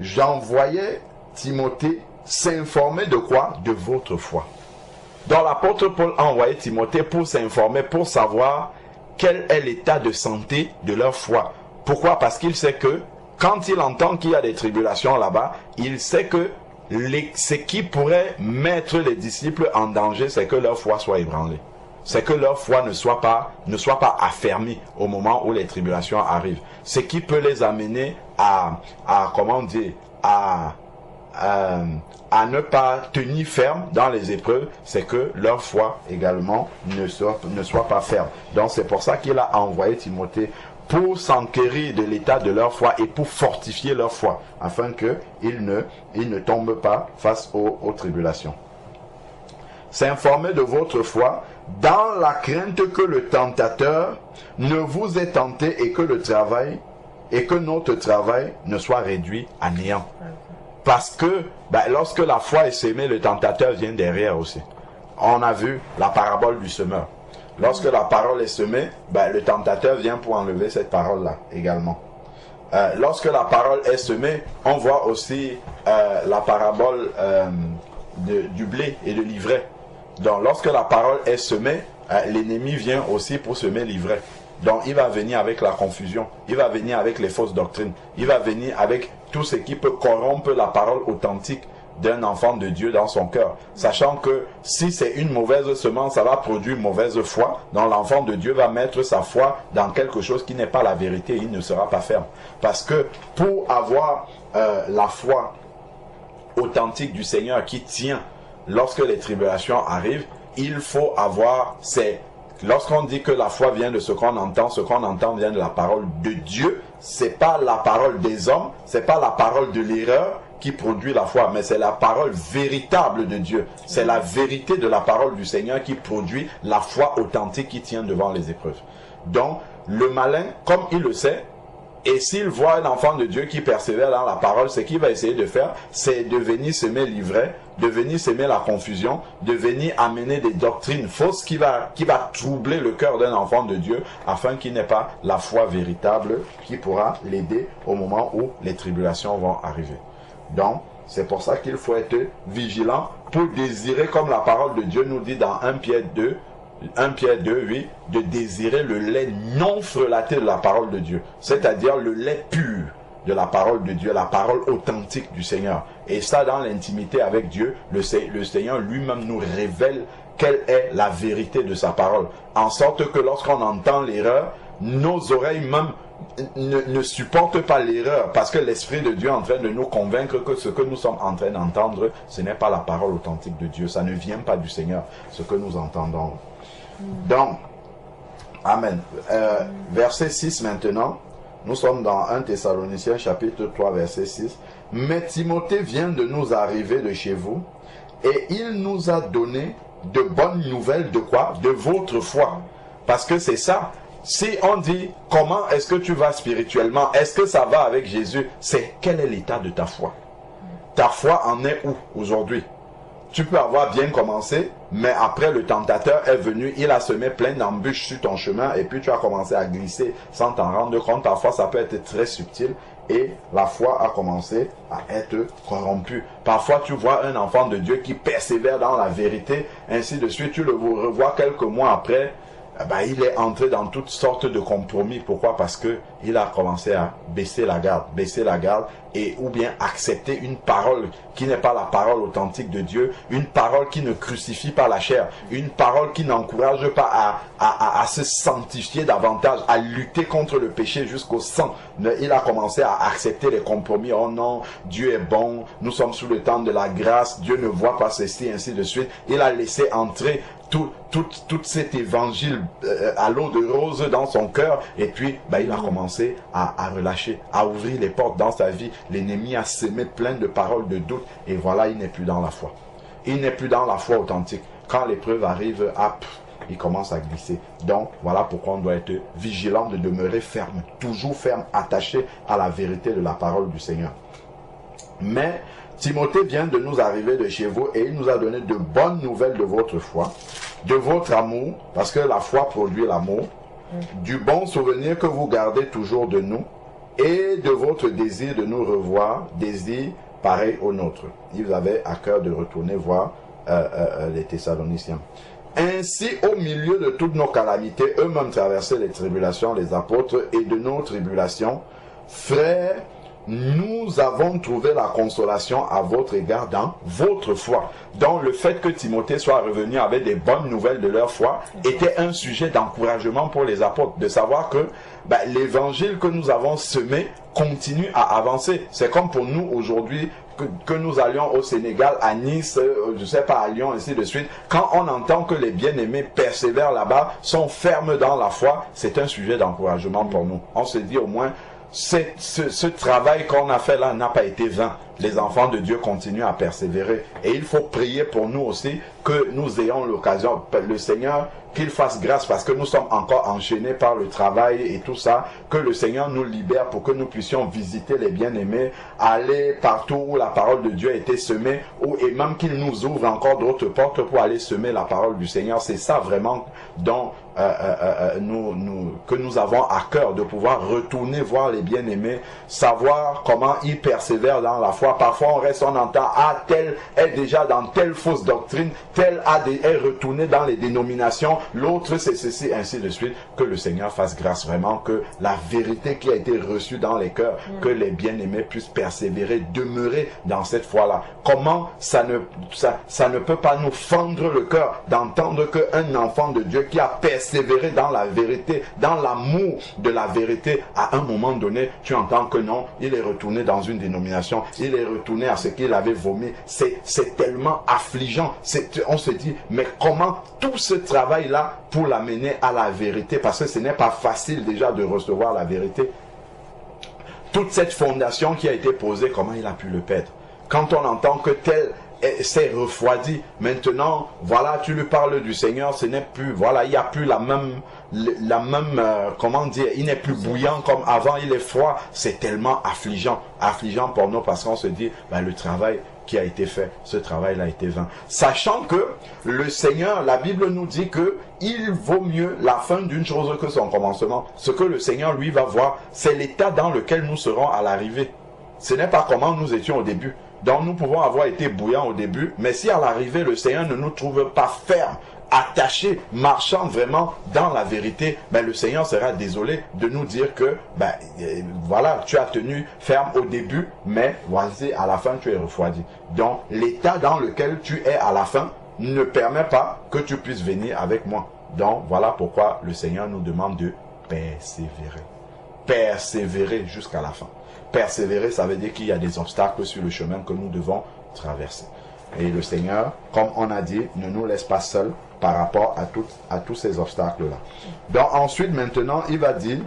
j'envoyais Timothée s'informer de quoi? De votre foi. Donc l'apôtre Paul a envoyé Timothée pour s'informer, pour savoir quel est l'état de santé de leur foi. Pourquoi? Parce qu'il sait que quand il entend qu'il y a des tribulations là-bas, il sait que ce qui pourrait mettre les disciples en danger, c'est que leur foi soit ébranlée. C'est que leur foi ne soit pas affermie au moment où les tribulations arrivent. Ce qui peut les amener à ne pas tenir ferme dans les épreuves, c'est que leur foi également ne soit pas ferme. Donc c'est pour ça qu'il a envoyé Timothée pour s'enquérir de l'état de leur foi et pour fortifier leur foi, afin qu'ils ne tombent pas face aux tribulations. S'informer de votre foi dans la crainte que le tentateur ne vous ait tenté et que notre travail ne soit réduit à néant. Parce que lorsque la foi est semée, le tentateur vient derrière aussi. On a vu la parabole du semeur. Lorsque la parole est semée, le tentateur vient pour enlever cette parole-là également. Lorsque la parole est semée, on voit aussi la parabole du blé et de l'ivraie. Donc lorsque la parole est semée, l'ennemi vient aussi pour semer l'ivraie. Donc il va venir avec la confusion, il va venir avec les fausses doctrines, il va venir avec tout ce qui peut corrompre la parole authentique d'un enfant de Dieu dans son cœur. Sachant que si c'est une mauvaise semence, ça va produire une mauvaise foi. Donc l'enfant de Dieu va mettre sa foi dans quelque chose qui n'est pas la vérité, il ne sera pas ferme. Parce que pour avoir la foi authentique du Seigneur qui tient lorsque les tribulations arrivent, il faut avoir lorsqu'on dit que la foi vient de ce qu'on entend vient de la parole de Dieu. C'est pas la parole des hommes, c'est pas la parole de l'erreur qui produit la foi, mais c'est la parole véritable de Dieu. C'est la vérité de la parole du Seigneur qui produit la foi authentique qui tient devant les épreuves. Donc, le malin, comme il le sait, et s'il voit un enfant de Dieu qui persévère dans la parole, ce qu'il va essayer de faire, c'est de venir semer l'ivraie, de venir semer la confusion, de venir amener des doctrines fausses qui va troubler le cœur d'un enfant de Dieu, afin qu'il n'ait pas la foi véritable qui pourra l'aider au moment où les tribulations vont arriver. Donc, c'est pour ça qu'il faut être vigilant pour désirer, comme la parole de Dieu nous dit dans 1 Pierre 2, 8, de désirer le lait non frelaté de la parole de Dieu, c'est-à-dire le lait pur de la parole de Dieu, la parole authentique du Seigneur. Et ça, dans l'intimité avec Dieu, le Seigneur lui-même nous révèle quelle est la vérité de sa parole, en sorte que lorsqu'on entend l'erreur, nos oreilles même ne supportent pas l'erreur, parce que l'Esprit de Dieu est en train de nous convaincre que ce que nous sommes en train d'entendre, ce n'est pas la parole authentique de Dieu, ça ne vient pas du Seigneur, ce que nous entendons. Donc, Amen. Verset 6 maintenant. Nous sommes dans 1 Thessaloniciens chapitre 3 verset 6. Mais Timothée vient de nous arriver de chez vous et il nous a donné de bonnes nouvelles de quoi? De votre foi. Parce que c'est ça. Si on dit comment est-ce que tu vas spirituellement, est-ce que ça va avec Jésus, c'est quel est l'état de ta foi? Ta foi en est où aujourd'hui? Tu peux avoir bien commencé, mais après le tentateur est venu, il a semé plein d'embûches sur ton chemin et puis tu as commencé à glisser sans t'en rendre compte. Parfois ça peut être très subtil et la foi a commencé à être corrompue. Parfois tu vois un enfant de Dieu qui persévère dans la vérité, ainsi de suite, tu le revois quelques mois après, il est entré dans toutes sortes de compromis. Pourquoi? Parce que il a commencé à baisser la garde, et ou bien accepter une parole qui n'est pas la parole authentique de Dieu, une parole qui ne crucifie pas la chair, une parole qui n'encourage pas à se sanctifier davantage, à lutter contre le péché jusqu'au sang. Il a commencé à accepter les compromis. Oh non, Dieu est bon, nous sommes sous le temps de la grâce, Dieu ne voit pas ceci, ainsi de suite. Il a laissé entrer tout cet évangile à l'eau de rose dans son cœur, et puis il a commencé à relâcher, à ouvrir les portes dans sa vie. L'ennemi a semé plein de paroles de doute, et voilà, il n'est plus dans la foi. Il n'est plus dans la foi authentique. Quand l'épreuve arrive, il commence à glisser. Donc voilà pourquoi on doit être vigilant de demeurer ferme, toujours ferme, attaché à la vérité de la parole du Seigneur. Mais Timothée vient de nous arriver de chez vous, et il nous a donné de bonnes nouvelles de votre foi, de votre amour, parce que la foi produit l'amour, du bon souvenir que vous gardez toujours de nous, et de votre désir de nous revoir, désir pareil au nôtre. Ils avaient à cœur de retourner voir les Thessaloniciens. Ainsi, au milieu de toutes nos calamités, eux-mêmes traversaient les tribulations, les apôtres, et de nos tribulations, frères, nous avons trouvé la consolation à votre égard dans votre foi. Donc le fait que Timothée soit revenu avec des bonnes nouvelles de leur foi était un sujet d'encouragement pour les apôtres, de savoir que l'évangile que nous avons semé continue à avancer. C'est comme pour nous aujourd'hui, que nous allions au Sénégal, à Nice, je sais pas, à Lyon, ainsi de suite. Quand on entend que les bien-aimés persévèrent là-bas, sont fermes dans la foi, c'est un sujet d'encouragement pour nous. On se dit au moins, ce travail qu'on a fait là n'a pas été vain. Les enfants de Dieu continuent à persévérer. Et il faut prier pour nous aussi, que nous ayons l'occasion, le Seigneur, qu'il fasse grâce, parce que nous sommes encore enchaînés par le travail et tout ça, que le Seigneur nous libère pour que nous puissions visiter les bien-aimés, aller partout où la parole de Dieu a été semée, et même qu'il nous ouvre encore d'autres portes pour aller semer la parole du Seigneur. C'est ça vraiment dont que nous avons à cœur, de pouvoir retourner voir les bien-aimés, savoir comment ils persévèrent dans la foi. Parfois on entend, tel est déjà dans telle fausse doctrine, tel est retourné dans les dénominations, l'autre c'est ceci, ainsi de suite. Que le Seigneur fasse grâce vraiment, que la vérité qui a été reçue dans les cœurs, que les bien-aimés puissent persévérer, demeurer dans cette foi-là. Comment ça ne peut pas nous fendre le cœur d'entendre qu'un enfant de Dieu qui a persévéré dans la vérité, dans l'amour de la vérité, à un moment donné, tu entends que non, il est retourné dans une dénomination, il est retourné à ce qu'il avait vomi. C'est tellement affligeant. On se dit, mais comment tout ce travail-là pour l'amener à la vérité, parce que ce n'est pas facile déjà de recevoir la vérité. Toute cette fondation qui a été posée, comment il a pu le perdre? Quand on entend que tel s'est refroidi, maintenant, voilà, tu lui parles du Seigneur, ce n'est plus, voilà, il n'y a plus la même, comment dire, il n'est plus bouillant comme avant, il est froid. C'est tellement affligeant pour nous, parce qu'on se dit, le travail qui a été fait, ce travail-là a été vain. Sachant que le Seigneur, la Bible nous dit que il vaut mieux la fin d'une chose que son commencement. Ce que le Seigneur, lui, va voir, c'est l'état dans lequel nous serons à l'arrivée. Ce n'est pas comment nous étions au début. Donc nous pouvons avoir été bouillants au début, mais si à l'arrivée le Seigneur ne nous trouve pas fermes, attachés, marchant vraiment dans la vérité, le Seigneur sera désolé de nous dire que voilà, tu as tenu ferme au début, mais voici à la fin tu es refroidi. Donc l'état dans lequel tu es à la fin ne permet pas que tu puisses venir avec moi. Donc voilà pourquoi le Seigneur nous demande de persévérer. Persévérer jusqu'à la fin. Persévérer, ça veut dire qu'il y a des obstacles sur le chemin que nous devons traverser. Et le Seigneur, comme on a dit, ne nous laisse pas seuls par rapport à tous ces obstacles-là. Donc ensuite, maintenant, il va dire,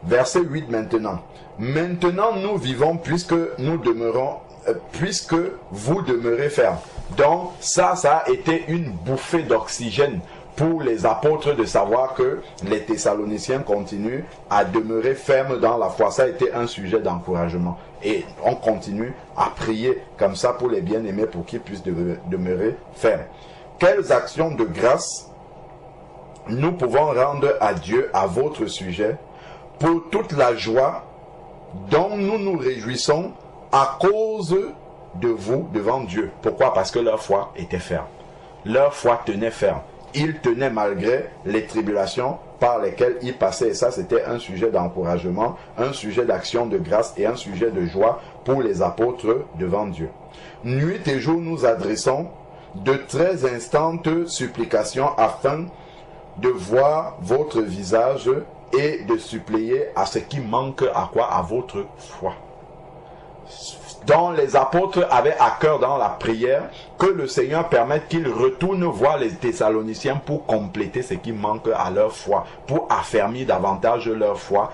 verset 8 maintenant. Maintenant, nous vivons puisque nous demeurons, puisque vous demeurez fermes. Donc ça a été une bouffée d'oxygène pour les apôtres de savoir que les Thessaloniciens continuent à demeurer fermes dans la foi. Ça a été un sujet d'encouragement. Et on continue à prier comme ça pour les bien-aimés, pour qu'ils puissent demeurer fermes. Quelles actions de grâce nous pouvons rendre à Dieu à votre sujet pour toute la joie dont nous nous réjouissons à cause de vous devant Dieu. Pourquoi? Parce que leur foi était ferme. leur foi tenait ferme. Ils tenaient malgré les tribulations par lesquelles ils passaient. Et ça, c'était un sujet d'encouragement, un sujet d'action de grâce et un sujet de joie pour les apôtres devant Dieu. Nuit et jour, nous adressons de très instantes supplications afin de voir votre visage et de supplier à ce qui manque à quoi? À votre foi. Donc les apôtres avaient à cœur dans la prière que le Seigneur permette qu'ils retournent voir les Thessaloniciens pour compléter ce qui manque à leur foi, pour affermir davantage leur foi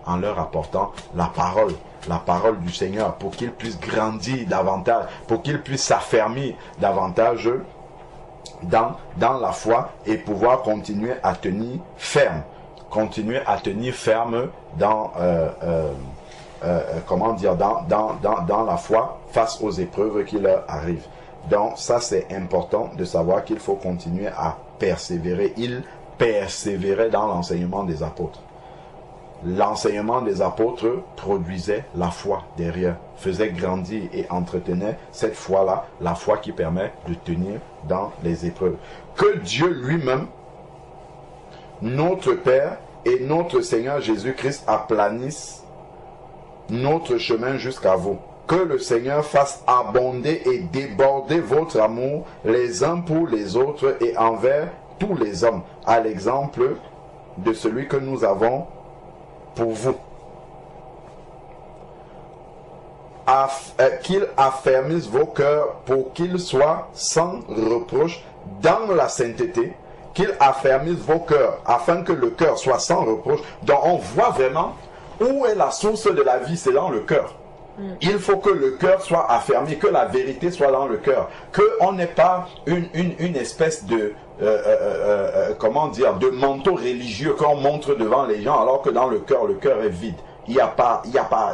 en leur apportant la parole du Seigneur, pour qu'ils puissent grandir davantage, pour qu'ils puissent s'affermir davantage dans la foi et pouvoir continuer à tenir ferme, dans dans la foi face aux épreuves qui leur arrivent. Donc ça, c'est important de savoir qu'il faut continuer à persévérer. Ils persévéraient dans l'enseignement des apôtres. L'enseignement des apôtres produisait la foi derrière, faisait grandir et entretenait cette foi-là, la foi qui permet de tenir dans les épreuves. Que Dieu lui-même, notre Père et notre Seigneur Jésus-Christ aplanisse notre chemin jusqu'à vous. Que le Seigneur fasse abonder et déborder votre amour les uns pour les autres et envers tous les hommes, à l'exemple de celui que nous avons pour vous. Qu'il affermisse vos cœurs pour qu'ils soient sans reproche dans la sainteté. Qu'il affermisse vos cœurs afin que le cœur soit sans reproche. Donc on voit vraiment où est la source de la vie, c'est dans le cœur. Il faut que le cœur soit affermi, que la vérité soit dans le cœur, qu'on n'ait pas une espèce de de manteau religieux qu'on montre devant les gens alors que dans le cœur est vide. Il n'y a pas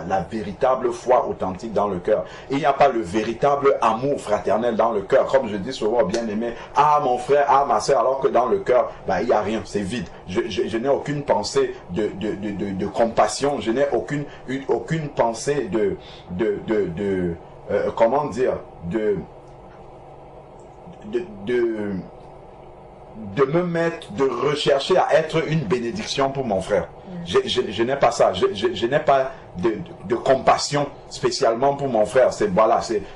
la véritable foi authentique dans le cœur. Il n'y a pas le véritable amour fraternel dans le cœur. Comme je dis souvent, bien aimé, ah mon frère, ah ma soeur, alors que dans le cœur, il n'y a rien, c'est vide. Je n'ai aucune pensée de compassion, je n'ai aucune pensée de rechercher à être une bénédiction pour mon frère. Je n'ai pas ça. Je n'ai pas de compassion spécialement pour mon frère.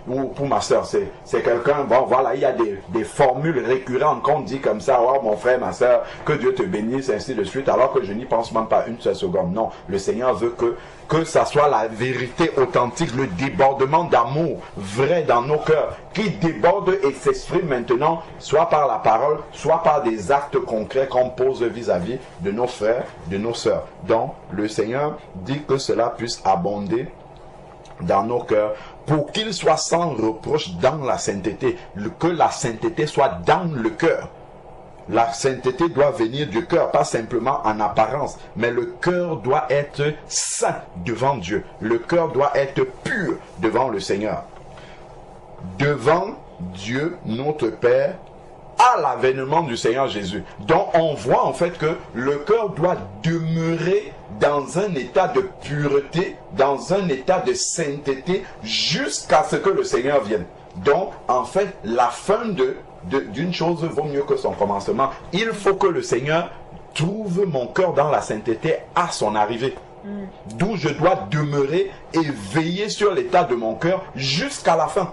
Ou pour ma soeur. C'est quelqu'un, il y a des formules récurrentes qu'on dit comme ça, oh mon frère, ma soeur, que Dieu te bénisse, ainsi de suite, alors que je n'y pense même pas une seule seconde. Non, le Seigneur veut que ça soit la vérité authentique, le débordement d'amour vrai dans nos cœurs, qui déborde et s'exprime maintenant, soit par la parole, soit par des actes concrets qu'on pose vis-à-vis de nos frères, de nos sœurs. Donc, le Seigneur dit que cela puisse abonder dans nos cœurs pour qu'ils soient sans reproche dans la sainteté, que la sainteté soit dans le cœur. La sainteté doit venir du cœur, pas simplement en apparence, mais le cœur doit être saint devant Dieu. Le cœur doit être pur devant le Seigneur. Devant Dieu, notre Père, à l'avènement du Seigneur Jésus. Donc on voit en fait que le cœur doit demeurer dans un état de pureté, dans un état de sainteté, jusqu'à ce que le Seigneur vienne. Donc en fait, la fin d'une chose vaut mieux que son commencement. Il faut que le Seigneur trouve mon cœur dans la sainteté à son arrivée. D'où je dois demeurer et veiller sur l'état de mon cœur jusqu'à la fin.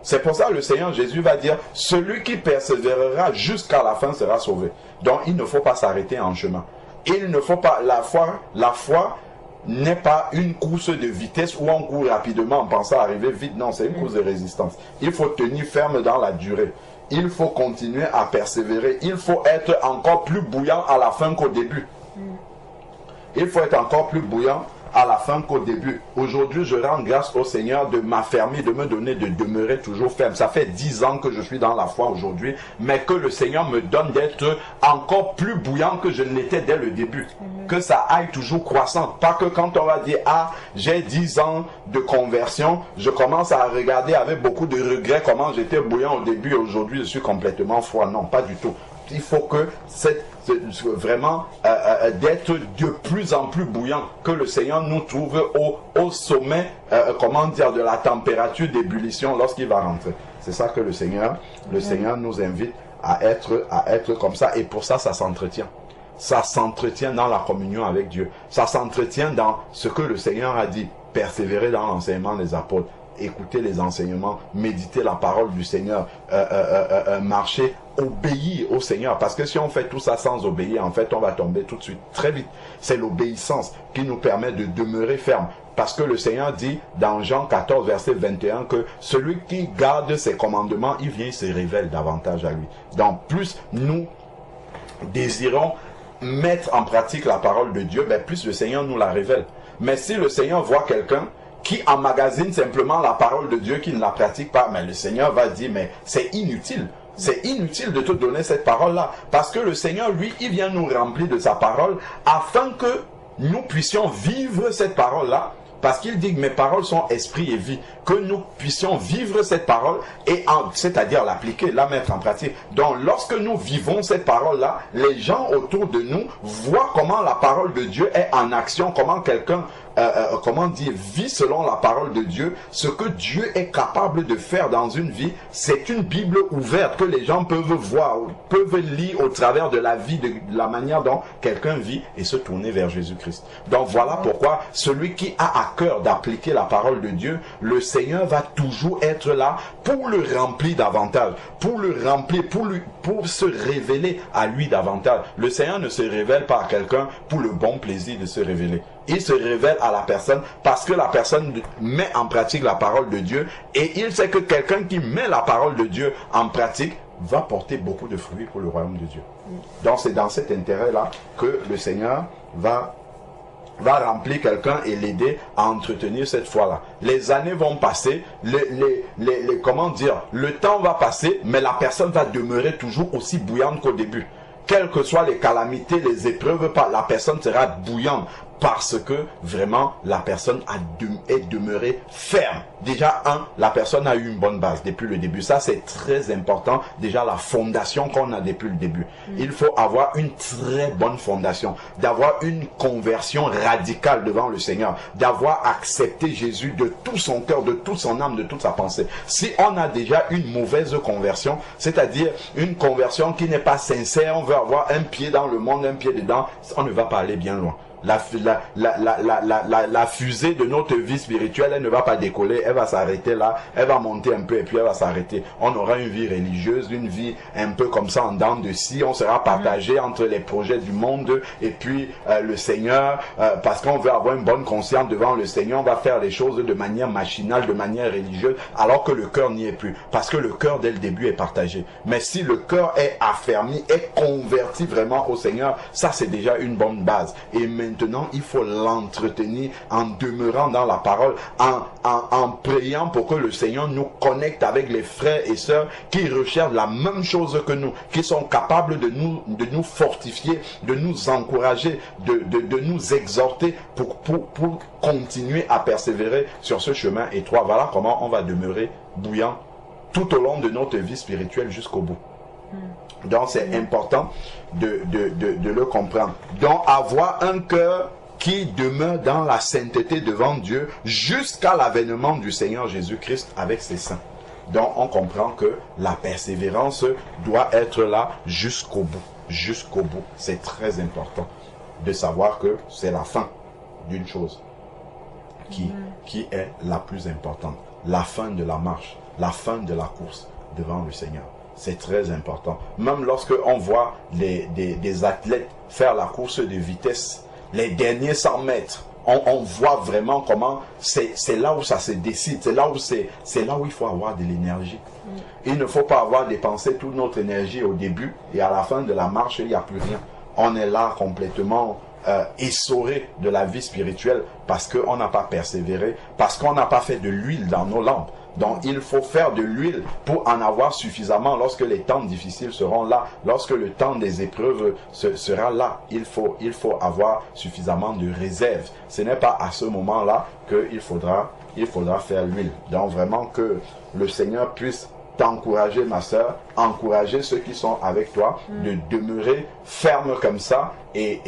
C'est pour ça que le Seigneur Jésus va dire, celui qui persévérera jusqu'à la fin sera sauvé. Donc il ne faut pas s'arrêter en chemin. Il ne faut pas, la foi n'est pas une course de vitesse où on court rapidement en pensant arriver vite. Non, c'est une course de résistance. Il faut tenir ferme dans la durée. Il faut continuer à persévérer. Il faut être encore plus bouillant à la fin qu'au début. Il faut être encore plus bouillant à la fin qu'au début. Aujourd'hui, je rends grâce au Seigneur de m'affermir, de me donner, de demeurer toujours ferme. Ça fait 10 ans que je suis dans la foi aujourd'hui, mais que le Seigneur me donne d'être encore plus bouillant que je ne l'étais dès le début. Que ça aille toujours croissant. Pas que quand on va dire, ah, j'ai 10 ans de conversion, je commence à regarder avec beaucoup de regrets comment j'étais bouillant au début et aujourd'hui je suis complètement froid. Non, pas du tout. Il faut que vraiment d'être de plus en plus bouillant, que le Seigneur nous trouve au sommet de la température d'ébullition lorsqu'il va rentrer. C'est ça que le Seigneur nous invite à être comme ça. Et pour ça, ça s'entretient. Ça s'entretient dans la communion avec Dieu. Ça s'entretient dans ce que le Seigneur a dit. Persévérer dans l'enseignement des apôtres. Écouter les enseignements. Méditer la parole du Seigneur. Marcher. Obéir au Seigneur. Parce que si on fait tout ça sans obéir, en fait, on va tomber tout de suite, très vite. C'est l'obéissance qui nous permet de demeurer ferme. Parce que le Seigneur dit dans Jean 14, verset 21, que celui qui garde ses commandements, il vient, il se révèle davantage à lui. Donc, plus nous désirons mettre en pratique la parole de Dieu, ben plus le Seigneur nous la révèle. Mais si le Seigneur voit quelqu'un qui emmagasine simplement la parole de Dieu, qui ne la pratique pas, mais le Seigneur va dire, mais c'est inutile. C'est inutile de te donner cette parole-là. Parce que le Seigneur, lui, il vient nous remplir de sa parole afin que nous puissions vivre cette parole-là. Parce qu'il dit que mes paroles sont esprit et vie. Que nous puissions vivre cette parole, et c'est-à-dire l'appliquer, la mettre en pratique. Donc lorsque nous vivons cette parole-là, les gens autour de nous voient comment la parole de Dieu est en action, comment quelqu'un vit selon la parole de Dieu. Ce que Dieu est capable de faire dans une vie, c'est une Bible ouverte que les gens peuvent voir, peuvent lire au travers de la vie, de la manière dont quelqu'un vit et se tourner vers Jésus-Christ. Donc voilà pourquoi celui qui a à cœur d'appliquer la parole de Dieu, le Seigneur va toujours être là pour le remplir davantage, pour le remplir, pour se révéler à lui davantage. Le Seigneur ne se révèle pas à quelqu'un pour le bon plaisir de se révéler. Il se révèle à la personne parce que la personne met en pratique la parole de Dieu, et il sait que quelqu'un qui met la parole de Dieu en pratique va porter beaucoup de fruits pour le royaume de Dieu. Donc c'est dans cet intérêt-là que le Seigneur va remplir quelqu'un et l'aider à entretenir cette foi-là. Les années vont passer, comment dire, le temps va passer, mais la personne va demeurer toujours aussi bouillante qu'au début. Quelles que soient les calamités, les épreuves, la personne sera bouillante parce que vraiment la personne est demeurée ferme. Déjà, la personne a eu une bonne base depuis le début. Ça, c'est très important. Déjà, la fondation qu'on a depuis le début. Il faut avoir une très bonne fondation, d'avoir une conversion radicale devant le Seigneur, d'avoir accepté Jésus de tout son cœur, de toute son âme, de toute sa pensée. Si on a déjà une mauvaise conversion, c'est-à-dire une conversion qui n'est pas sincère, on veut avoir un pied dans le monde, un pied dedans, on ne va pas aller bien loin. La fusée de notre vie spirituelle, elle ne va pas décoller, elle va s'arrêter là, elle va monter un peu et puis elle va s'arrêter. On aura une vie religieuse, une vie un peu comme ça en dents de scie, on sera partagé entre les projets du monde et puis le Seigneur, parce qu'on veut avoir une bonne conscience devant le Seigneur, on va faire les choses de manière machinale, de manière religieuse, alors que le cœur n'y est plus, parce que le cœur dès le début est partagé. Mais si le cœur est affermi, est converti vraiment au Seigneur, ça c'est déjà une bonne base. Et maintenant, il faut l'entretenir en demeurant dans la parole, en priant pour que le Seigneur nous connecte avec les frères et sœurs qui recherchent la même chose que nous, qui sont capables de nous fortifier, de nous encourager, de nous exhorter pour continuer à persévérer sur ce chemin étroit. Voilà comment on va demeurer bouillant tout au long de notre vie spirituelle jusqu'au bout. Donc c'est important de le comprendre. Donc avoir un cœur qui demeure dans la sainteté devant Dieu jusqu'à l'avènement du Seigneur Jésus-Christ avec ses saints. Donc on comprend que la persévérance doit être là jusqu'au bout. Jusqu'au bout. C'est très important de savoir que c'est la fin d'une chose qui est la plus importante. La fin de la marche, la fin de la course devant le Seigneur. C'est très important. Même lorsque on voit des athlètes faire la course de vitesse, les derniers 100 mètres, on voit vraiment comment c'est là où ça se décide, c'est là où il faut avoir de l'énergie. Il ne faut pas avoir dépensé toute notre énergie au début et à la fin de la marche, il n'y a plus rien. On est là complètement essoré de la vie spirituelle parce qu'on n'a pas persévéré, parce qu'on n'a pas fait de l'huile dans nos lampes. Donc il faut faire de l'huile pour en avoir suffisamment lorsque les temps difficiles seront là, lorsque le temps des épreuves sera là. Il faut avoir suffisamment de réserve. Ce n'est pas à ce moment-là qu'il faudra faire l'huile. Donc vraiment que le Seigneur puisse t'encourager, ma soeur, encourager ceux qui sont avec toi, de demeurer ferme comme ça et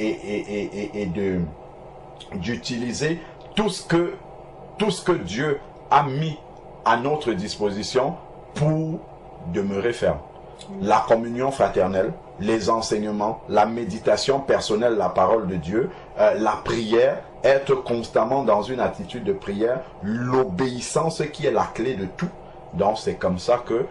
d'utiliser tout ce que Dieu a mis à notre disposition pour demeurer ferme. La communion fraternelle, les enseignements, la méditation personnelle, la parole de Dieu, la prière, être constamment dans une attitude de prière, l'obéissance qui est la clé de tout. Donc c'est comme ça que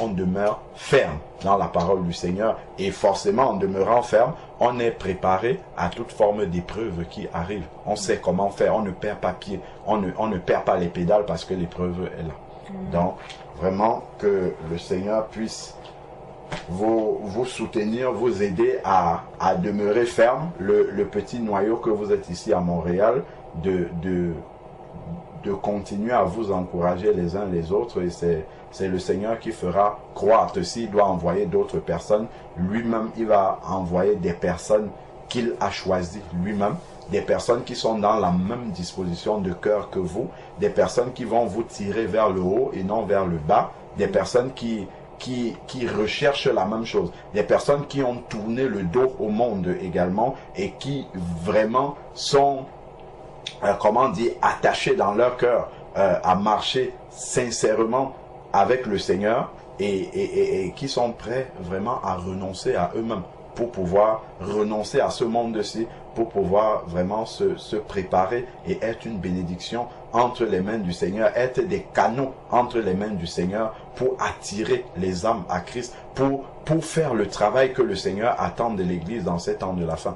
on demeure ferme dans la parole du Seigneur, et forcément en demeurant ferme, on est préparé à toute forme d'épreuve qui arrive. On sait comment faire, on ne perd pas pied, on ne perd pas les pédales parce que l'épreuve est là. Donc vraiment que le Seigneur puisse vous soutenir, vous aider à demeurer ferme. Le petit noyau que vous êtes ici à Montréal, de continuer à vous encourager les uns les autres, et c'est le Seigneur qui fera croître. S'il doit envoyer d'autres personnes, lui-même il va envoyer des personnes qu'il a choisies lui-même, des personnes qui sont dans la même disposition de cœur que vous, des personnes qui vont vous tirer vers le haut et non vers le bas, des personnes qui recherchent la même chose, des personnes qui ont tourné le dos au monde également et qui vraiment sont attachés dans leur cœur à marcher sincèrement avec le Seigneur, et qui sont prêts vraiment à renoncer à eux-mêmes pour pouvoir renoncer à ce monde-ci, pour pouvoir vraiment se préparer et être une bénédiction entre les mains du Seigneur, être des canaux entre les mains du Seigneur pour attirer les âmes à Christ, pour faire le travail que le Seigneur attend de l'Église dans ces temps de la fin.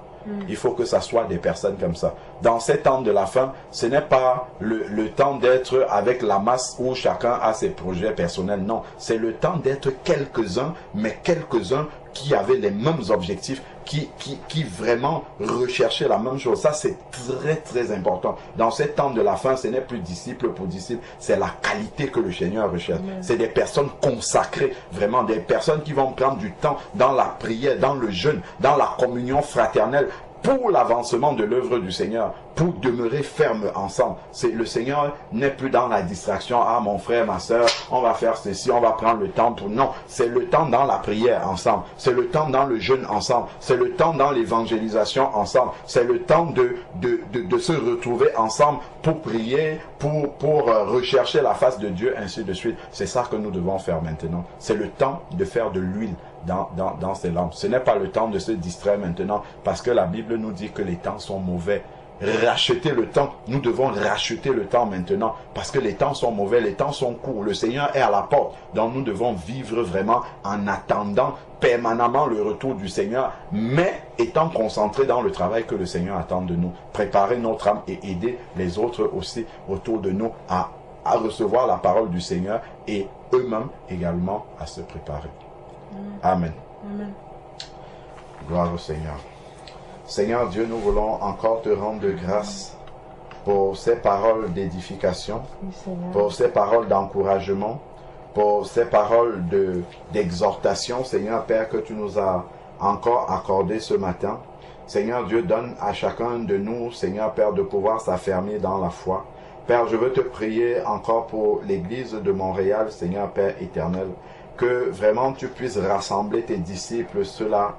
Il faut que ça soit des personnes comme ça. Dans ces temps de la fin, ce n'est pas le temps d'être avec la masse où chacun a ses projets personnels. Non, c'est le temps d'être quelques-uns, mais quelques-uns qui avaient les mêmes objectifs, qui vraiment recherchaient la même chose. Ça, c'est très, très important. Dans ces temps de la fin, ce n'est plus disciple pour disciple, c'est la qualité que le Seigneur recherche. C'est des personnes consacrées, vraiment des personnes qui vont prendre du temps dans la prière, dans le jeûne, dans la communion fraternelle, pour l'avancement de l'œuvre du Seigneur, pour demeurer ferme ensemble. Le Seigneur n'est plus dans la distraction. Ah, mon frère, ma soeur, on va faire ceci, on va prendre le temps pour... Non, c'est le temps dans la prière ensemble. C'est le temps dans le jeûne ensemble. C'est le temps dans l'évangélisation ensemble. C'est le temps de se retrouver ensemble pour prier, pour rechercher la face de Dieu, ainsi de suite. C'est ça que nous devons faire maintenant. C'est le temps de faire de l'huile dans ces lampes. Ce n'est pas le temps de se distraire maintenant, parce que la Bible nous dit que les temps sont mauvais. Racheter le temps, nous devons racheter le temps maintenant, parce que les temps sont mauvais, les temps sont courts, le Seigneur est à la porte. Donc nous devons vivre vraiment en attendant permanemment le retour du Seigneur, mais étant concentrés dans le travail que le Seigneur attend de nous. Préparer notre âme et aider les autres aussi autour de nous à recevoir la parole du Seigneur, et eux-mêmes également à se préparer. Amen. Amen. Gloire au Seigneur. Seigneur Dieu, nous voulons encore te rendre grâce pour ces paroles d'édification, pour ces paroles d'encouragement, pour ces paroles d'exhortation, Seigneur Père, que tu nous as encore accordé ce matin. Seigneur Dieu, donne à chacun de nous, Seigneur Père, de pouvoir s'affermir dans la foi. Père, je veux te prier encore pour l'Église de Montréal, Seigneur Père éternel, que vraiment tu puisses rassembler tes disciples, ceux-là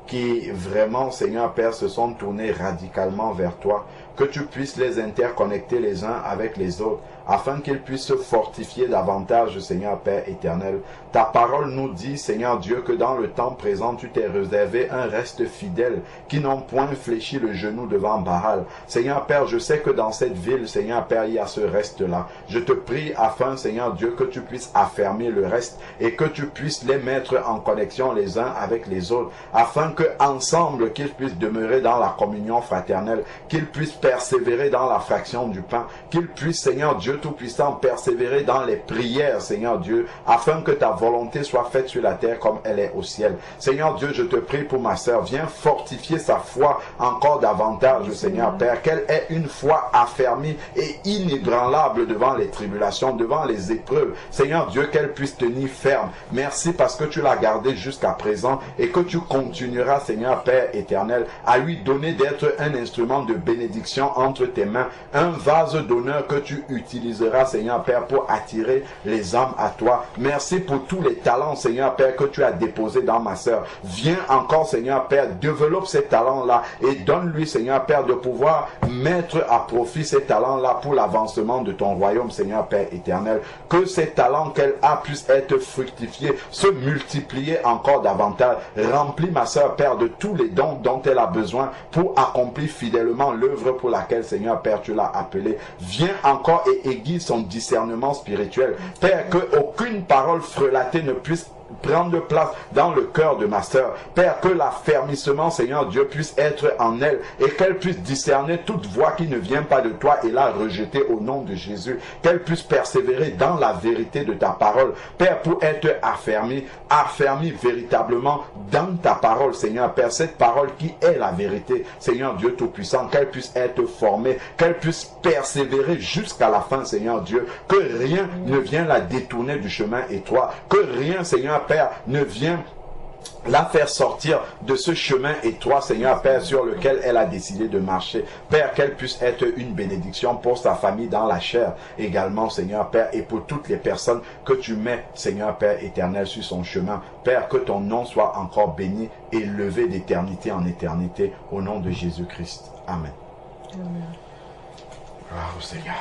qui vraiment, Seigneur Père, se sont tournés radicalement vers toi, que tu puisses les interconnecter les uns avec les autres, afin qu'ils puissent se fortifier davantage, Seigneur Père éternel. Ta parole nous dit, Seigneur Dieu, que dans le temps présent, tu t'es réservé un reste fidèle, qui n'ont point fléchi le genou devant Baal. Seigneur Père, je sais que dans cette ville, Seigneur Père, il y a ce reste-là. Je te prie afin, Seigneur Dieu, que tu puisses affermir le reste, et que tu puisses les mettre en connexion les uns avec les autres, afin que ensemble qu'ils puissent demeurer dans la communion fraternelle, qu'ils puissent persévérer dans la fraction du pain, qu'ils puissent, Seigneur Dieu Tout-Puissant, persévérer dans les prières, Seigneur Dieu, afin que ta volonté soit faite sur la terre comme elle est au ciel. Seigneur Dieu, je te prie pour ma sœur, viens fortifier sa foi encore davantage, Seigneur Père, qu'elle ait une foi affermie et inébranlable devant les tribulations, devant les épreuves. Seigneur Dieu, qu'elle puisse tenir ferme. Merci parce que tu l'as gardée jusqu'à présent et que tu continueras utiliseras, Seigneur Père éternel, à lui donner d'être un instrument de bénédiction entre tes mains, un vase d'honneur que tu utiliseras, Seigneur Père, pour attirer les âmes à toi. Merci pour tous les talents, Seigneur Père, que tu as déposés dans ma sœur. Viens encore, Seigneur Père, développe ces talents-là et donne-lui, Seigneur Père, de pouvoir mettre à profit ces talents-là pour l'avancement de ton royaume, Seigneur Père éternel. Que ces talents qu'elle a puissent être fructifiés, se multiplier encore davantage. Remplis ma sœur, Père, de tous les dons dont elle a besoin pour accomplir fidèlement l'œuvre pour laquelle, Seigneur Père, tu l'as appelée. Viens encore et aiguise son discernement spirituel. Père, que aucune parole frelatée ne puisse prendre place dans le cœur de ma sœur. Père, que l'affermissement, Seigneur Dieu, puisse être en elle et qu'elle puisse discerner toute voix qui ne vient pas de toi et la rejeter au nom de Jésus. Qu'elle puisse persévérer dans la vérité de ta parole. Père, pour être affermie véritablement dans ta parole, Seigneur Père, cette parole qui est la vérité, Seigneur Dieu Tout-Puissant, qu'elle puisse être formée, qu'elle puisse persévérer jusqu'à la fin, Seigneur Dieu, que rien ne vienne la détourner du chemin étroit, que rien, Seigneur Père, ne vient la faire sortir de ce chemin étroit, Seigneur Père, sur lequel elle a décidé de marcher. Père, qu'elle puisse être une bénédiction pour sa famille dans la chair également, Seigneur Père, et pour toutes les personnes que tu mets, Seigneur Père éternel, sur son chemin. Père, que ton nom soit encore béni et levé d'éternité en éternité, au nom de Jésus-Christ. Amen. Amen. Gloire au Seigneur.